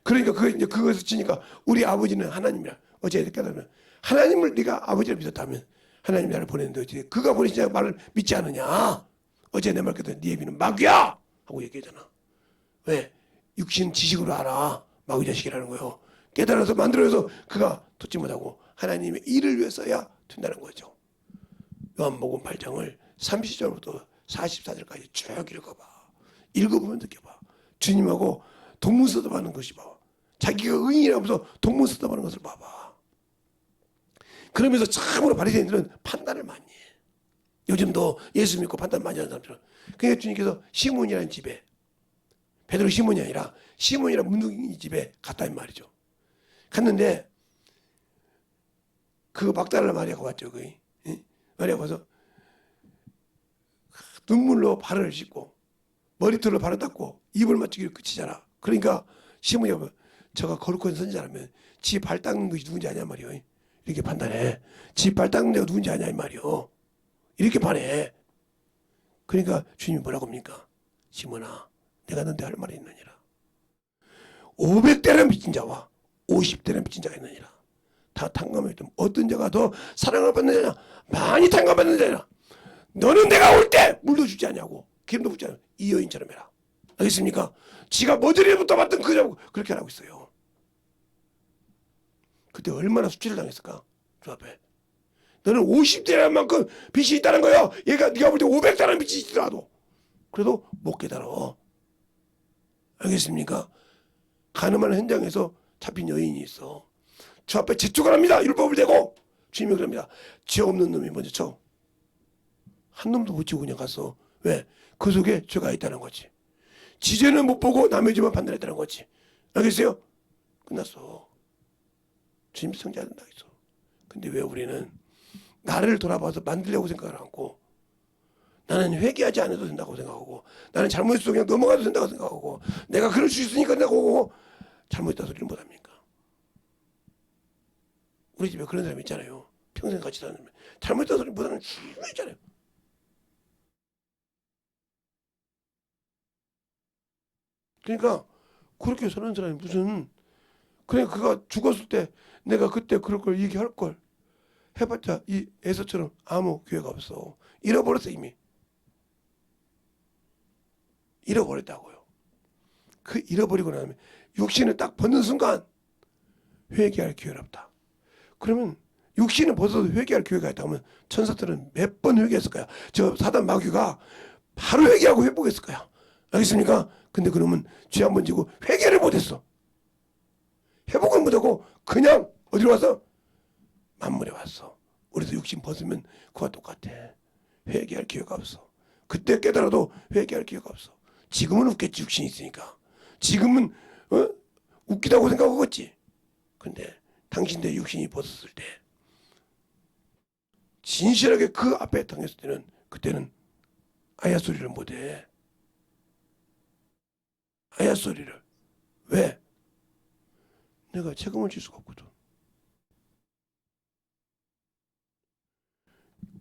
그러니까 그것을 치니까 우리 아버지는 하나님이라. 어제 깨달으면 하나님을 네가 아버지를 믿었다면 하나님이 나를 보냈는데 어째 그가 보내신 말을 믿지 않느냐. 어제 내 말 깨달은 네 애비는 마귀야 하고 얘기했잖아. 왜? 육신 지식으로 알아. 마귀 자식이라는 거요. 깨달아서 만들어서 그가 듣지 못하고 하나님의 일을 위해서야 된다는 거죠. 요한복음 8장을 30절부터 44절까지 쭉 읽어봐. 읽어보면 느껴봐. 주님하고 동문서답하는 것이 봐. 자기가 의인이라면서 동문서답하는 것을 봐봐. 그러면서 참으로 바리새인들은 판단을 많이 해. 요즘도 예수 믿고 판단 많이 하는 사람들은. 그러니까 주님께서 시몬이라는 집에, 베드로 시몬이 아니라 시몬이라는 문둥이 집에 갔다 이 말이죠. 갔는데 그 막달라 마리아가 왔죠. 거기. 마리아가 와서 눈물로 발을 씻고 머리털로 발을 닦고 입을 맞추기로 끝이잖아. 그러니까 시몬이 보면 저가 거룩한 선지자라면 지 발 닦는 것이 누군지 아냐 말이요. 이렇게 판단해. 지 발 닦는 데가 누군지 아냐 이 말이요. 이렇게 판해. 그러니까 주님이 뭐라고 합니까? 시몬아, 내가 너한테 할 말이 있느니라. 500대나 빚진 자와 50대나 빚진 자가 있느니라. 다 탕감을 했더니 어떤 자가 더 사랑을 받는 자냐? 많이 탕감받는 자냐? 너는 내가 올 때 물도 주지 않냐고 기름도 붓지 않냐? 이 여인처럼 해라. 알겠습니까? 지가 머저리부터 받던 그 자고 그렇게 하고 있어요. 그때 얼마나 수치를 당했을까? 주 앞에. 너는 50대라는 만큼 빚이 있다는 거야. 얘가 네가 볼 때 500대라는 빚이 있더라도 그래도 못 깨달아. 알겠습니까? 가늠한 현장에서 잡힌 여인이 있어. 주 앞에 재촉을 합니다. 율법을 대고 주님이 그럽니다. 죄 없는 놈이 먼저 쳐. 한 놈도 못 치고 그냥 갔어. 왜? 그 속에 죄가 있다는 거지. 지죄는 못 보고 남의 죄만 판단했다는 거지. 알겠어요? 끝났어. 주님 성취해야 된다 했어. 근데 왜 우리는 나를 돌아봐서 만들려고 생각을 하고, 나는 회개하지 않아도 된다고 생각하고, 나는 잘못했어 그냥 넘어가도 된다고 생각하고, 내가 그럴 수 있으니까 된다고 잘못했다 소리를 못합니까? 우리 집에 그런 사람 있잖아요. 평생 같이 사는 사람. 잘못했다 소리 못하는 줄 있잖아요. 그러니까 그렇게 사는 사람이 무슨, 그러니까 그가 죽었을 때 내가 그때 그럴 걸 얘기할 걸 해봤자 이 에서처럼 아무 기회가 없어. 잃어버렸어. 이미 잃어버렸다고요. 그 잃어버리고 나면 육신을 딱 벗는 순간 회개할 기회가 없다. 그러면 육신을 벗어도 회개할 기회가 있다면 천사들은 몇 번 회개했을 거야. 저 사단 마귀가 바로 회개하고 회복했을 거야. 알겠습니까? 근데 그놈은 죄 한 번 지고 회개를 못했어. 회복을 못하고 그냥 어디로 왔어? 만물에 왔어. 우리도 육신 벗으면 그와 똑같아. 회개할 기회가 없어. 그때 깨달아도 회개할 기회가 없어. 지금은 웃겠지. 육신이 있으니까. 지금은 웃기다고 생각하겠지. 근데 당신들 육신이 벗었을 때 진실하게 그 앞에 당했을 때는 그때는 아야 소리를 못해. 아야 소리를. 왜? 내가 책임을 질 수가 없거든.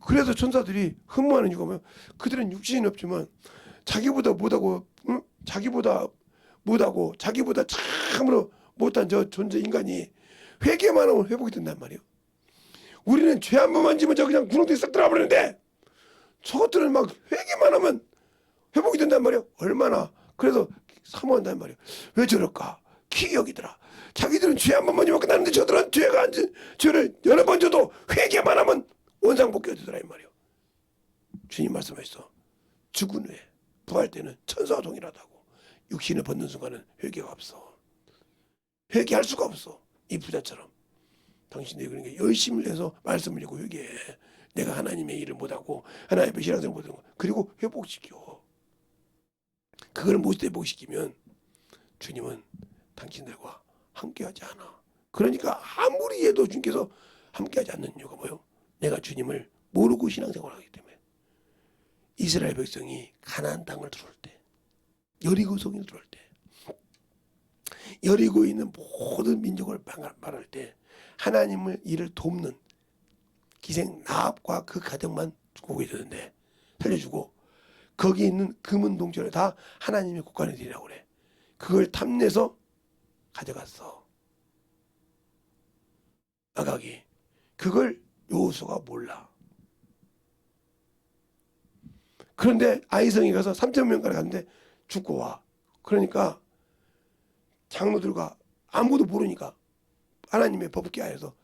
그래서 천사들이 흠모하는 이유가 뭐야? 그들은 육신이 없지만 자기보다 못하고, 응? 자기보다 못하고 자기보다 참으로 못한 저 존재 인간이 회개만 하면 회복이 된단 말이에요. 우리는 죄 한 번만 지면 저 그냥 구렁텅이 싹 들어가버리는데 저것들은 막 회개만 하면 회복이 된단 말이에요. 얼마나. 그래서 사모한단 말이에요. 왜 저럴까? 기억이더라. 자기들은 죄 한 번만 지면 끝나는데 저들은 죄를 여러 번 져도 회개만 하면 원상복귀가 되더라 이 말이에요. 주님 말씀하셨어. 죽은 후에 부활 때는 천사와 동일하다고. 육신을 벗는 순간은 회개가 없어. 회개할 수가 없어. 이 부자처럼. 당신들이 그러니까 열심히 해서 말씀을 읽고 회개해. 내가 하나님의 일을 못하고 하나님의 신앙생활을 못하는 거. 그리고 회복시켜. 그걸 못 회복시키면 주님은 당신들과 함께하지 않아. 그러니까 아무리 해도 주님께서 함께하지 않는 이유가 뭐예요? 내가 주님을 모르고 신앙생활을 하기 때문에. 이스라엘 백성이 가나안 땅을 들어올 때, 여리고 성을 들어올 때, 여리고에 있는 모든 민족을 말할 때 하나님을 일을 돕는 기생 나합과 그 가정만 보고 있었는데 살려주고 거기 있는 금은 동전을 다 하나님의 국간에 드리라고 그래. 그걸 탐내서 가져갔어. 아각이. 그걸 여호수아가 몰라. 그런데 아이성에 가서 3,000명가량 갔는데 죽고 와. 그러니까 장로들과 아무도 모르니까 하나님의 법궤 안에서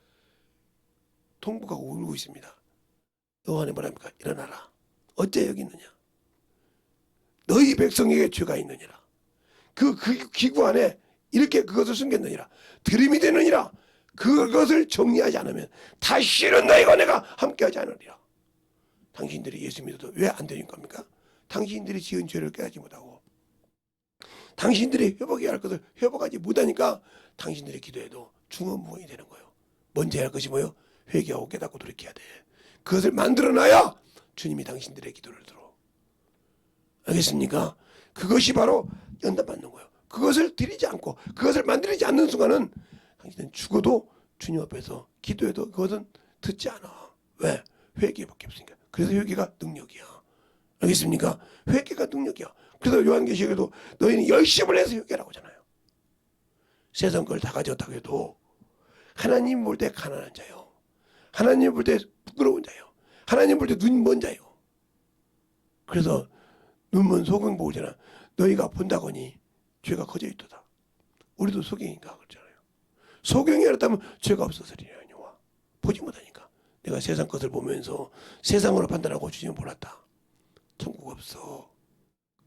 통곡하고 울고 있습니다. 여호와는 뭐랍니까? 일어나라. 어째 여기 있느냐? 너희 백성에게 죄가 있느니라. 그 기구 안에 이렇게 그것을 숨겼느니라. 들임이 되느니라. 그것을 정리하지 않으면 다시는 너희가 내가 함께하지 않으리라. 당신들이 예수 믿어도 왜 안 되는 겁니까? 당신들이 지은 죄를 깨닫지 못하고 당신들이 회복해야 할 것을 회복하지 못하니까 당신들의 기도에도 중언부언이 되는 거예요. 먼저 해야 할 것이 뭐예요? 회개하고 깨닫고 돌이켜야 돼. 그것을 만들어놔야 주님이 당신들의 기도를 들어. 알겠습니까? 그것이 바로 연단받는 거예요. 그것을 드리지 않고 그것을 만들지 않는 순간은 당신은 죽어도 주님 앞에서 기도해도 그것은 듣지 않아. 왜? 회개밖에 없으니까. 그래서 회개가 능력이야. 알겠습니까? 회개가 능력이야. 그래서 요한계시록에도 너희는 열심을 해서 회개라고 하잖아요. 세상 걸 다 가졌다고 해도 하나님 볼 때 가난한 자요. 하나님 볼 때 부끄러운 자요. 하나님 볼 때 눈 먼 자요. 그래서 눈먼 소경 보잖아. 너희가 본다거니 죄가 커져 있도다. 우리도 소경인가 그러잖아요. 소경이 알았다면 죄가 없어서리라니와. 보지 못하니까. 내가 세상 것을 보면서 세상으로 판단하고 주님을 몰랐다. 천국 없어.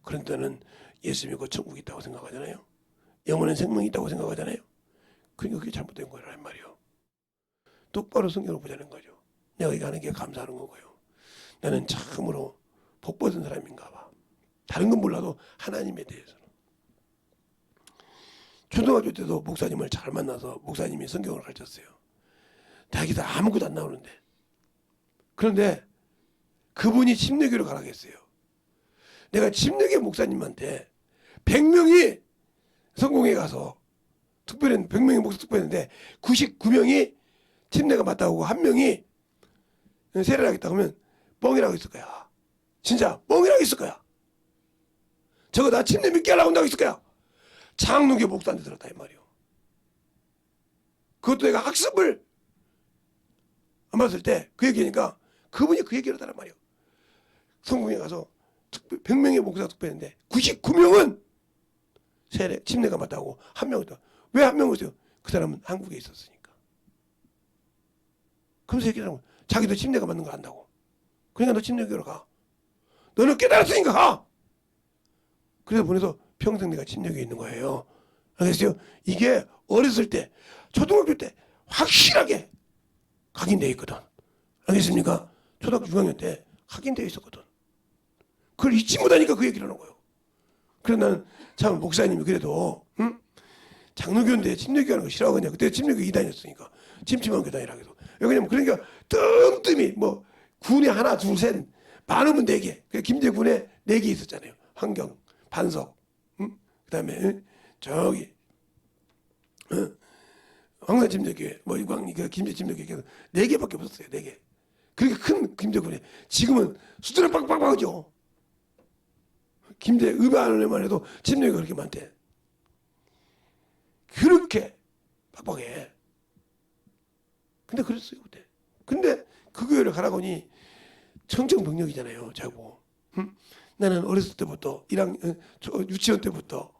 그런 때는 예수 믿고 천국이 있다고 생각하잖아요. 영원한 생명이 있다고 생각하잖아요. 그러니까 그게 잘못된 거란 말이에요. 똑바로 성경을 보자는 거죠. 내가 이거 하는 게 감사하는 거고요. 나는 참으로 복 받은 사람인가 봐. 다른 건 몰라도 하나님에 대해서는. 초등학교 때도 목사님을 잘 만나서 목사님이 성경을 가르쳤어요. 대학에서 아무것도 안 나오는데. 그런데 그분이 침례교를 가라고 했어요. 내가 침례교 목사님한테 100명이 성공회 가서 특별한 100명이 목사 특별했는데 99명이 침례가 맞다고 하고 1명이 세례를 하겠다고 하면 뻥이라고 했을 거야. 진짜 뻥이라고 했을 거야. 저거 나 침례 믿게 하려고 한다고 했을 거야. 장로교 목사한테 들었다 이 말이요. 그것도 내가 학습을 안 받았을 때 그 얘기하니까 그분이 그 얘기를 하단 말이요. 성공회 가서 100명의 목사 특별했는데 99명은 세례 침례가 맞다고 1명은 또 왜 1명은 있어요? 그 사람은 한국에 있었으니까. 그러면서 얘기하는 거야. 자기도 침례가 맞는 거 안다고. 그러니까 너 침례교로 가. 너는 깨달았으니까 가. 그래서 보내서 평생 내가 침례교에 있는 거예요. 알겠어요? 이게 어렸을 때 초등학교 때 확실하게 각인되어 있거든. 알겠습니까? 초등학교 6학년 때 각인되어 있었거든. 그걸 잊지 못하니까 그 얘기를 하는 거예요. 그래서 나는 참 목사님이 그래도 장로교인데 침례교 하는 거 싫어하거든요. 그때 침례교 2단이었으니까 침침한 교단이라 해서. 왜냐면 그러니까 뜸뜸이 뭐 군에 하나, 둘, 셋, 많으면 4개. 김제군에 4개 있었잖아요. 환경, 반석, 응? 그다음에 응? 저기 황산침례교회, 뭐 유광리, 김제침례교회 4개밖에 없었어요. 4개. 그렇게 큰 김제군에 지금은 수준은 빡빡하죠. 김제 의반에만 해도 침례가 그렇게 많대. 그렇게 빡빡해. 근데 그랬어요 그때. 근데 그 교회를 가라고 하니 청정병력이잖아요. 자고. 응? 나는 어렸을 때부터 유치원 때부터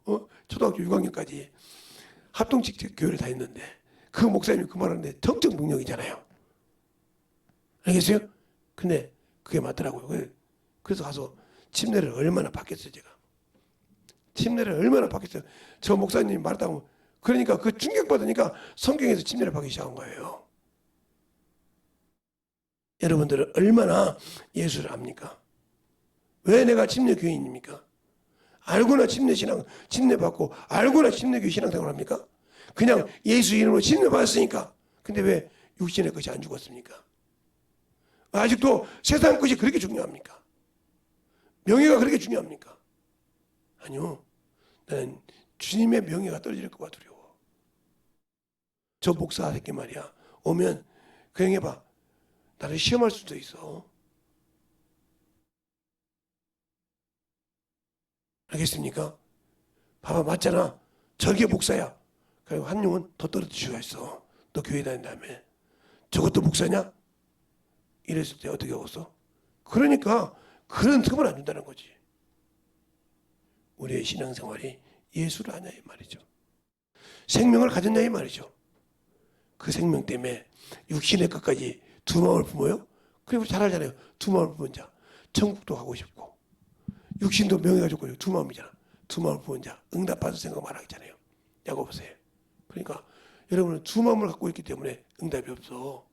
초등학교 6학년까지 합동직 교회를 다녔는데 그 목사님이 그 말하는데 청정병력이잖아요. 알겠어요? 근데 그게 맞더라고요. 그래서 가서 침례를 얼마나 받겠어요 제가. 침례를 얼마나 받겠어요. 저 목사님이 말했다고. 그러니까 그 충격받으니까 성경에서 침례를 받기 시작한 거예요. 여러분들은 얼마나 예수를 압니까? 왜 내가 침례교인입니까? 알고나 침례신앙, 침례받고 알고나 침례교인 신앙생활을 합니까? 그냥 예수 이름으로 침례받았으니까. 근데 왜 육신의 것이 안 죽었습니까? 아직도 세상 것이 그렇게 중요합니까? 명예가 그렇게 중요합니까? 아니요. 나는 주님의 명예가 떨어질까 봐 두려워. 저 목사 새끼 말이야. 오면 그 형 해봐. 나를 시험할 수도 있어. 알겠습니까? 봐봐 맞잖아. 저게 목사야. 그리고 한 놈은 더 떨어질 수가 있어. 너 교회 다닌 다음에 저것도 목사냐? 이랬을 때 어떻게 하겠어? 그러니까 그런 틈을 안 준다는 거지. 우리의 신앙생활이 예수를 아냐 이 말이죠. 생명을 가졌냐 이 말이죠. 그 생명 때문에 육신의 것까지 두 마음을 품어요. 그리고 잘 알잖아요. 두 마음을 품은 자 천국도 가고 싶고 육신도 명예가 좋고 두 마음이잖아. 두 마음을 품은 자 응답받을 생각 말하잖아요. 야고보서에. 그러니까 여러분은 두 마음을 갖고 있기 때문에 응답이 없어.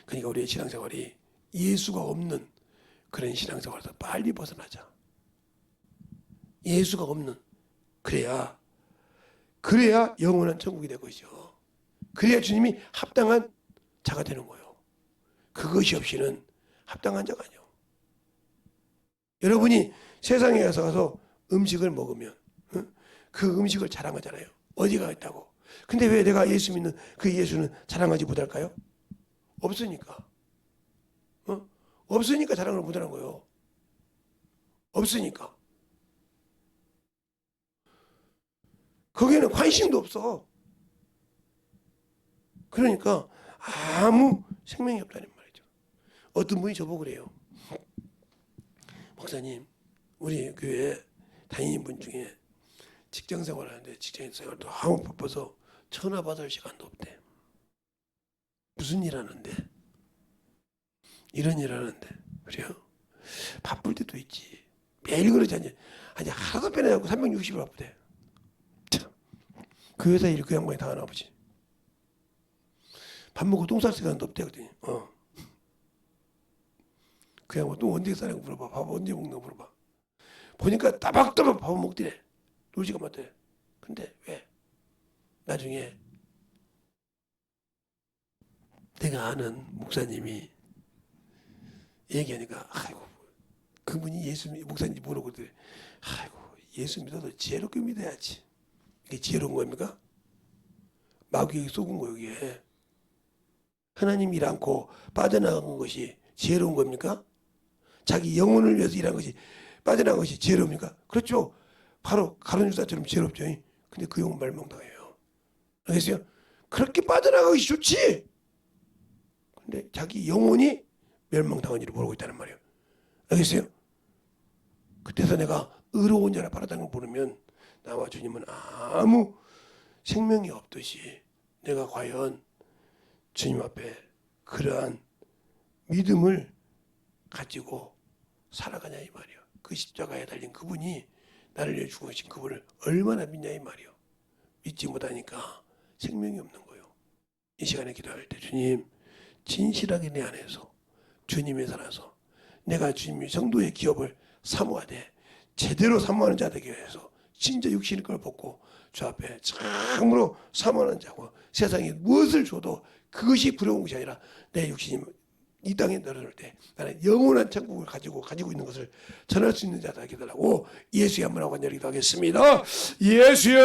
그러니까 우리의 신앙생활이 예수가 없는 그런 신앙생활에서 빨리 벗어나자. 예수가 없는 그래야 영원한 천국이 될 것이죠. 그래야 주님이 합당한 자가 되는 거예요. 그것이 없이는 합당한 자가 아니에요. 여러분이 세상에 가서 음식을 먹으면 그 음식을 자랑하잖아요. 어디가 있다고. 근데 왜 내가 예수 믿는 그 예수는 자랑하지 못할까요? 없으니까. 없으니까 자랑을 못하는 거예요. 없으니까. 거기에는 관심도 없어. 그러니까 아무 생명이 없다는 말이죠. 어떤 분이 저보고 그래요. 목사님, 우리 교회 다니는 분 중에 직장생활 하는데 직장생활도 너무 바빠서 전화 받을 시간도 없대. 무슨 일 하는데? 이런 일 하는데. 그래요? 바쁠 때도 있지. 매일 그러지 않냐. 아니 하루도 빼내고 360일 바쁘대. 참. 그 회사 일 그 양반이 다 하나 보지. 밥 먹고 똥 쌀 시간도 없대. 그랬더니 그 양반 똥 언제 싸냐고 물어봐. 밥 언제 먹냐고 물어봐. 보니까 따박따박 밥을 먹더래. 놀지가 못해. 근데 왜? 나중에 내가 아는 목사님이 얘기하니까 아이고 그분이 예수 목사인지 모르고 그래. 아이고 예수 믿어도 지혜롭게 믿어야지. 이게 지혜로운 겁니까? 마귀에게 속은 거 여기에. 하나님 일 않고 빠져나간 것이 지혜로운 겁니까? 자기 영혼을 위해서 일한 것이 빠져나간 것이 지혜로웁니까? 그렇죠. 바로 가룟유다처럼 지혜롭죠. 근데 그 영혼 멸망당해요. 알겠어요? 그렇게 빠져나가기 좋지. 근데 자기 영혼이 멸망당한 일을 모르고 있다는 말이에요. 알겠어요? 그때서 내가 의로운 자라 바라다는 걸 모르면 나와 주님은 아무 생명이 없듯이 내가 과연 주님 앞에 그러한 믿음을 가지고 살아가냐 이 말이에요. 그 십자가에 달린 그분이 나를 위해 죽으신 그분을 얼마나 믿냐 이 말이에요. 믿지 못하니까 생명이 없는 거예요. 이 시간에 기도할 때 주님 진실하게 내 안에서 주님에 살아서 내가 주님의 성도의 기업을 사모하되 제대로 사모하는 자 되게 해서 진짜 육신의 걸 벗고 주 앞에 참으로 사모하는 자고 세상에 무엇을 줘도 그것이 부러운 것이 아니라 내 육신이 이 땅에 내려올 때 나는 영원한 천국을 가지고 있는 것을 전할 수 있는 자다 하겠더라고. 예수의 한번 하고 열기도 하겠습니다. 예수여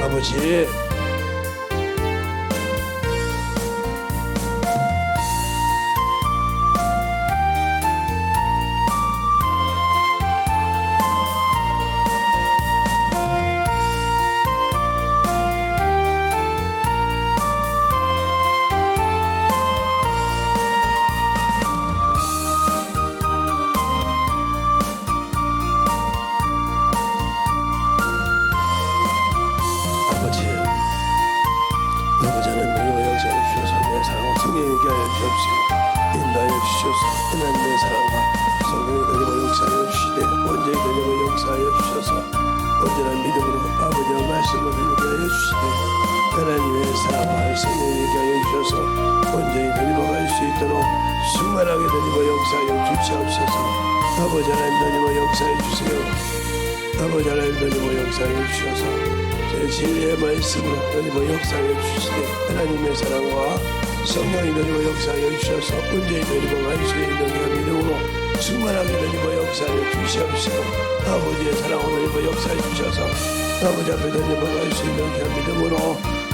아버지 아버지 하나님의 역사를 주셔서 내 사랑과 성령에게 하여 주옵시고 인도하여 주셔서 하나님의 사랑과 성령의 은혜와 역사하여 주시되 온전히 은혜와 역사하여 주셔서 온전한 믿음으로 아버지의 말씀을 들게 하여 주시되 하나님의 사랑과 성령에게 하여 주셔서 온전히 드리고갈 수 있도록 충만하게 드리고 역사하여 주시옵소서. 아버지 하나님 드리고 역사해 주세요. 아버지 하나님 드리고 역사해 주셔서 제 진리의 말씀으로 드리고 역사하여 주시되 하나님의 사랑과 성령이 드리고 역사하여 주셔서 온전히 드리고 갈 수 있는 그 믿음으로 충만하게 드리고 역사하여 주시옵시고 아버지의 사랑으로 드리고 역사해 주셔서 아버지 앞에 드리고 갈 수 있는 그 믿음으로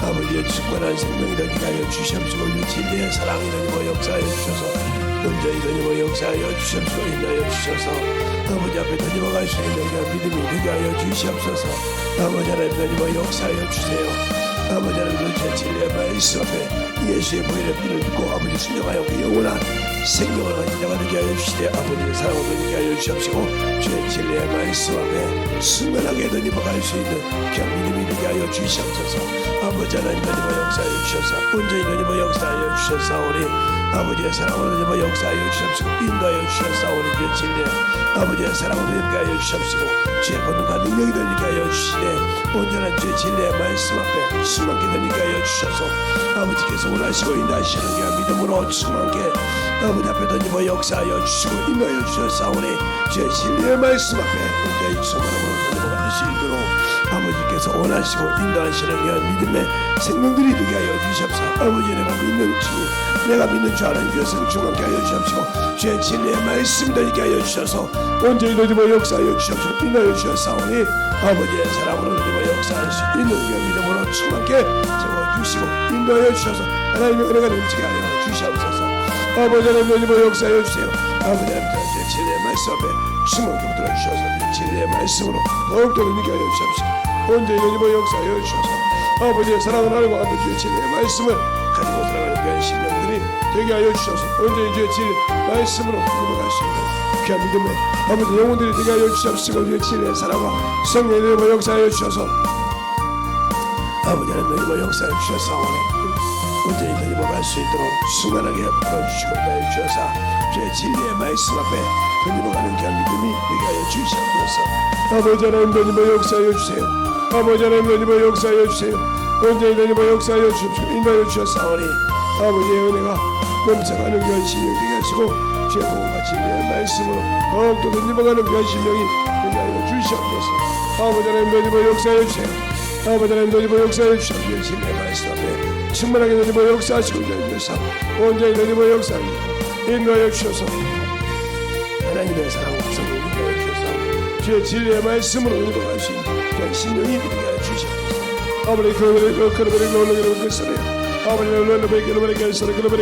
아버지의 충만한 생명이 되게 하여 주시옵시고 이 진리의 사랑이 드리고 역사하여 주셔서 온전히 드리고 역사하여 주시옵시고 인도하여 주셔서 아버지 앞에 드리고 갈 수 있는 그 믿음이 되게 하여 주시옵소서. 아버지 하나님 드리고 역사하여 주세요. 아버지 하나님 제 진리의 말씀 앞에 예수의 보혈의 피를 믿고 아버지 순종하여 그 영원한 생명을 가진 자가 되게 하여 주시되 아버지의 사랑을 되게 하여 주시옵시고 주의 진리의 말씀 앞에 순간하게 드리고 갈 수 있는 그 믿음이 되게 하여 주시옵소서. 아버지 하나님 드리고 역사하여 주셔서 온전히 드리고 역사하여 주셨사오니 아버지의 사랑으로 드리고 역사하여 주시옵시고 인도하여 주셨사오니 주의 진리의 아버지의 사랑으로 되게 하여 주시옵시고 주의 권능과 능력이 되게 하여 주시되 온전한 주의 진리의 말씀 앞에 충만케 되게 하여 주셔서 아버지께서 원하시고 인도하시는 그 믿음으로 충만케 아버지 앞에 던지고 역사하여 주시고 인도하여 주셨사오니 주의 진리의 말씀 앞에 온전히 충만함으로 던지고 갈 수 있도록 아버지께서 원하시고 인도하시는 그 믿음의 생명들이 되게 하여 주시옵소서. 아버지 내가 믿는 주 내가 믿는 주 하나님께서 충만케 하여 주시옵시고 주의 진리의 말씀 되게 하여 주셔서 온전히 던지고 역사하여 주시옵시고 인도하여 주셨사오니 아버지의 사랑으로 던지고 역사할 수 있는 그 믿음으로 충만케 세워주시고 인도하여 주셔서 하나님의 은혜가 넘치게 하여 주시옵소서. 아버지 하나님 역사하여 주세요. 아버지 하나님 주의 진리의 말씀 앞에 충만케 붙들어 주셔서 진리의 말씀으로 더욱더 능력하게 하여 주시옵시고 온전히 역사하여 주셔서 아버지의 사랑을 알고 아버지의 진리의 말씀을 가지고 살아가는 귀한 심령들이 되게 하여 주셔서 온전히 주의 진리 말씀으로 넘어갈 수 있는 귀한 믿음의 아버지 영혼들이 되게 하여 주시옵시고 주의 진리의 사랑과 성령의 역사하여 주셔서 아버지 하나님 역사하여 주셔서 온전히 드리고갈 수 있도록 수많하게 풀어주시고 하여 주셔서 주의 진리의 말씀 앞에 드리고가는 귀한 믿음이 되게 하여 주시옵소서. 아버지 하나님 드리고 역사하여 주세요. 아버지 하나님 드리고 역사하여 주세요. 온전히 드리고 역사하여 주시옵시고 인도하여 주셨사오니 아버지의 은혜가 넘쳐가는 귀한 심령 되게 하시고 주의 복음과 진리의 말씀으로 더욱더 드리고가는 귀한 심령이 되게 하여 주시옵소서. 아버지 하나님 드리고 역사하여 주세요. 아버지 하나님 드리고 역사하여 주시옵시고 진리의 말씀 앞에 충만하게 드리고 역사하시고 주셔서 온전히 드리고 역사하시고 인도하여 주셔서 하나님의 사랑과 성령을 하여 주셔서 주의 진리의 말씀으로 인도할 수 있는 그런 신령이 되게 하여 주셔서 아버지 그러버리 놀라기로 했어요. 아버지 놀라기로 했어요. 그러버리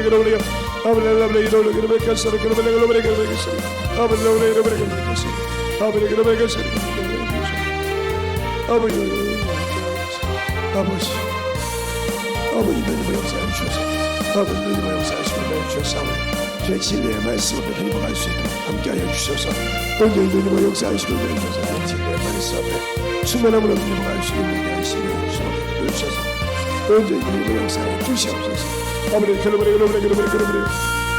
아버지 놀라기로 했어요. 그러버리 했어요. 아버지 놀라기로 했어요. 아버지 그러버리 했어요. 아버지 드리고 역사해 주셔서 아버지 드리고 역사하시고 주셔서 주의 진리의 말씀으로 드리고 갈 수 있도록 함께하여 주셔서 온전히 드리고 역사하시고 주셔서 진리의 말씀 앞에 충만함으로 드리고 갈 수 있는 게 하시는 주셔서 온전히 드리고 역사하여 주시옵소서. 아버지 그러버리 아버지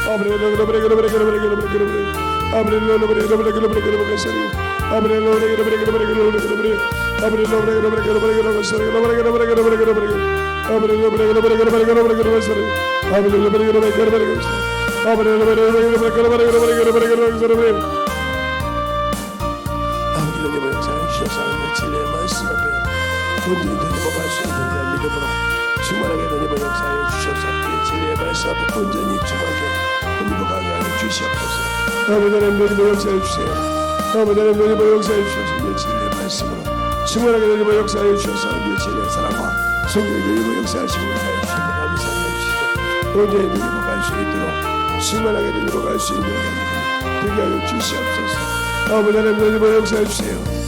아버지 주셔서 진리의 말씀 앞에 온전히 던져갈 수 있는 그런 믿음으로 충만하게 던져버 역사하여 주셔서 우리 진리의 말씀 앞에 온전히 충만하게 던져가게 하여 주시옵소서. 아버지 하나님 던져버 역사하여 주세요. 아버지 하나님 던져버 역사하여 주셔서 우리 진리의 말씀으로 충만하게 던져버 역사하여 주셔서 우리 진리의 사랑과 성령이 던져버 역사하시고 하여 주셔서 감사하여 주시고 온전히 던져갈 수 있도록 충만하게 던져갈 수 있는 되게 하여 주시옵소서. 아버지 하나님 던져버 역사해 주세요.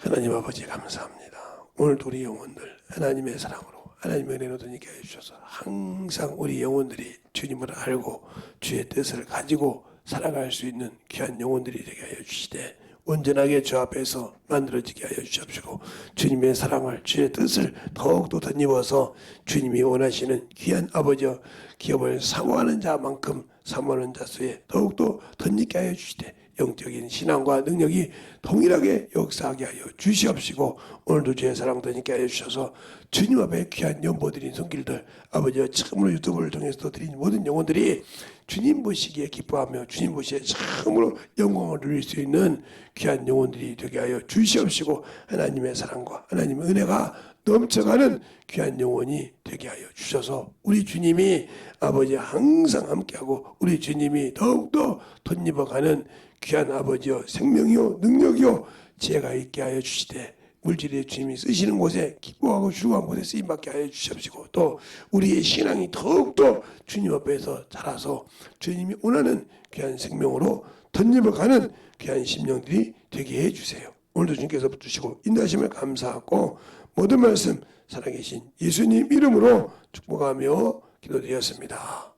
하나님 아버지 감사합니다. 오늘도 우리 영혼들 하나님의 사랑으로 하나님의 은혜로 던지게 하여 주셔서 항상 우리 영혼들이 주님을 알고 주의 뜻을 가지고 살아갈 수 있는 귀한 영혼들이 되게 하여 주시되 온전하게 주 앞에서 만들어지게 하여 주십시오. 주님의 사랑을 주의 뜻을 더욱더 덧입어서 주님이 원하시는 귀한 아버지와 기업을 사모하는 자만큼 사모하는 자 수에 더욱더 덧입게 하여 주시되 영적인 신앙과 능력이 동일하게 역사하게 하여 주시옵시고 오늘도 주의 사랑 덧입게 하여 주셔서 주님 앞에 귀한 연보드린 손길들 아버지와 처음으로 유튜브를 통해서 드린 모든 영혼들이 주님 보시기에 기뻐하며 주님 보시기에 처음으로 영광을 누릴 수 있는 귀한 영혼들이 되게 하여 주시옵시고 하나님의 사랑과 하나님의 은혜가 넘쳐가는 귀한 영혼이 되게 하여 주셔서 우리 주님이 아버지 항상 함께하고 우리 주님이 더욱더 덧입어가는 귀한 아버지여 생명이요 능력이요 지혜가 있게 하여 주시되 물질의 주님이 쓰시는 곳에 기뻐하고 주고한 곳에 쓰임받게 하여 주시옵시고 또 우리의 신앙이 더욱더 주님 앞에서 자라서 주님이 원하는 귀한 생명으로 덧입어가는 귀한 심령들이 되게 해주세요. 오늘도 주님께서 붙으시고 인도하심을 감사하고 모든 말씀 살아계신 예수님 이름으로 축복하며 기도드렸습니다.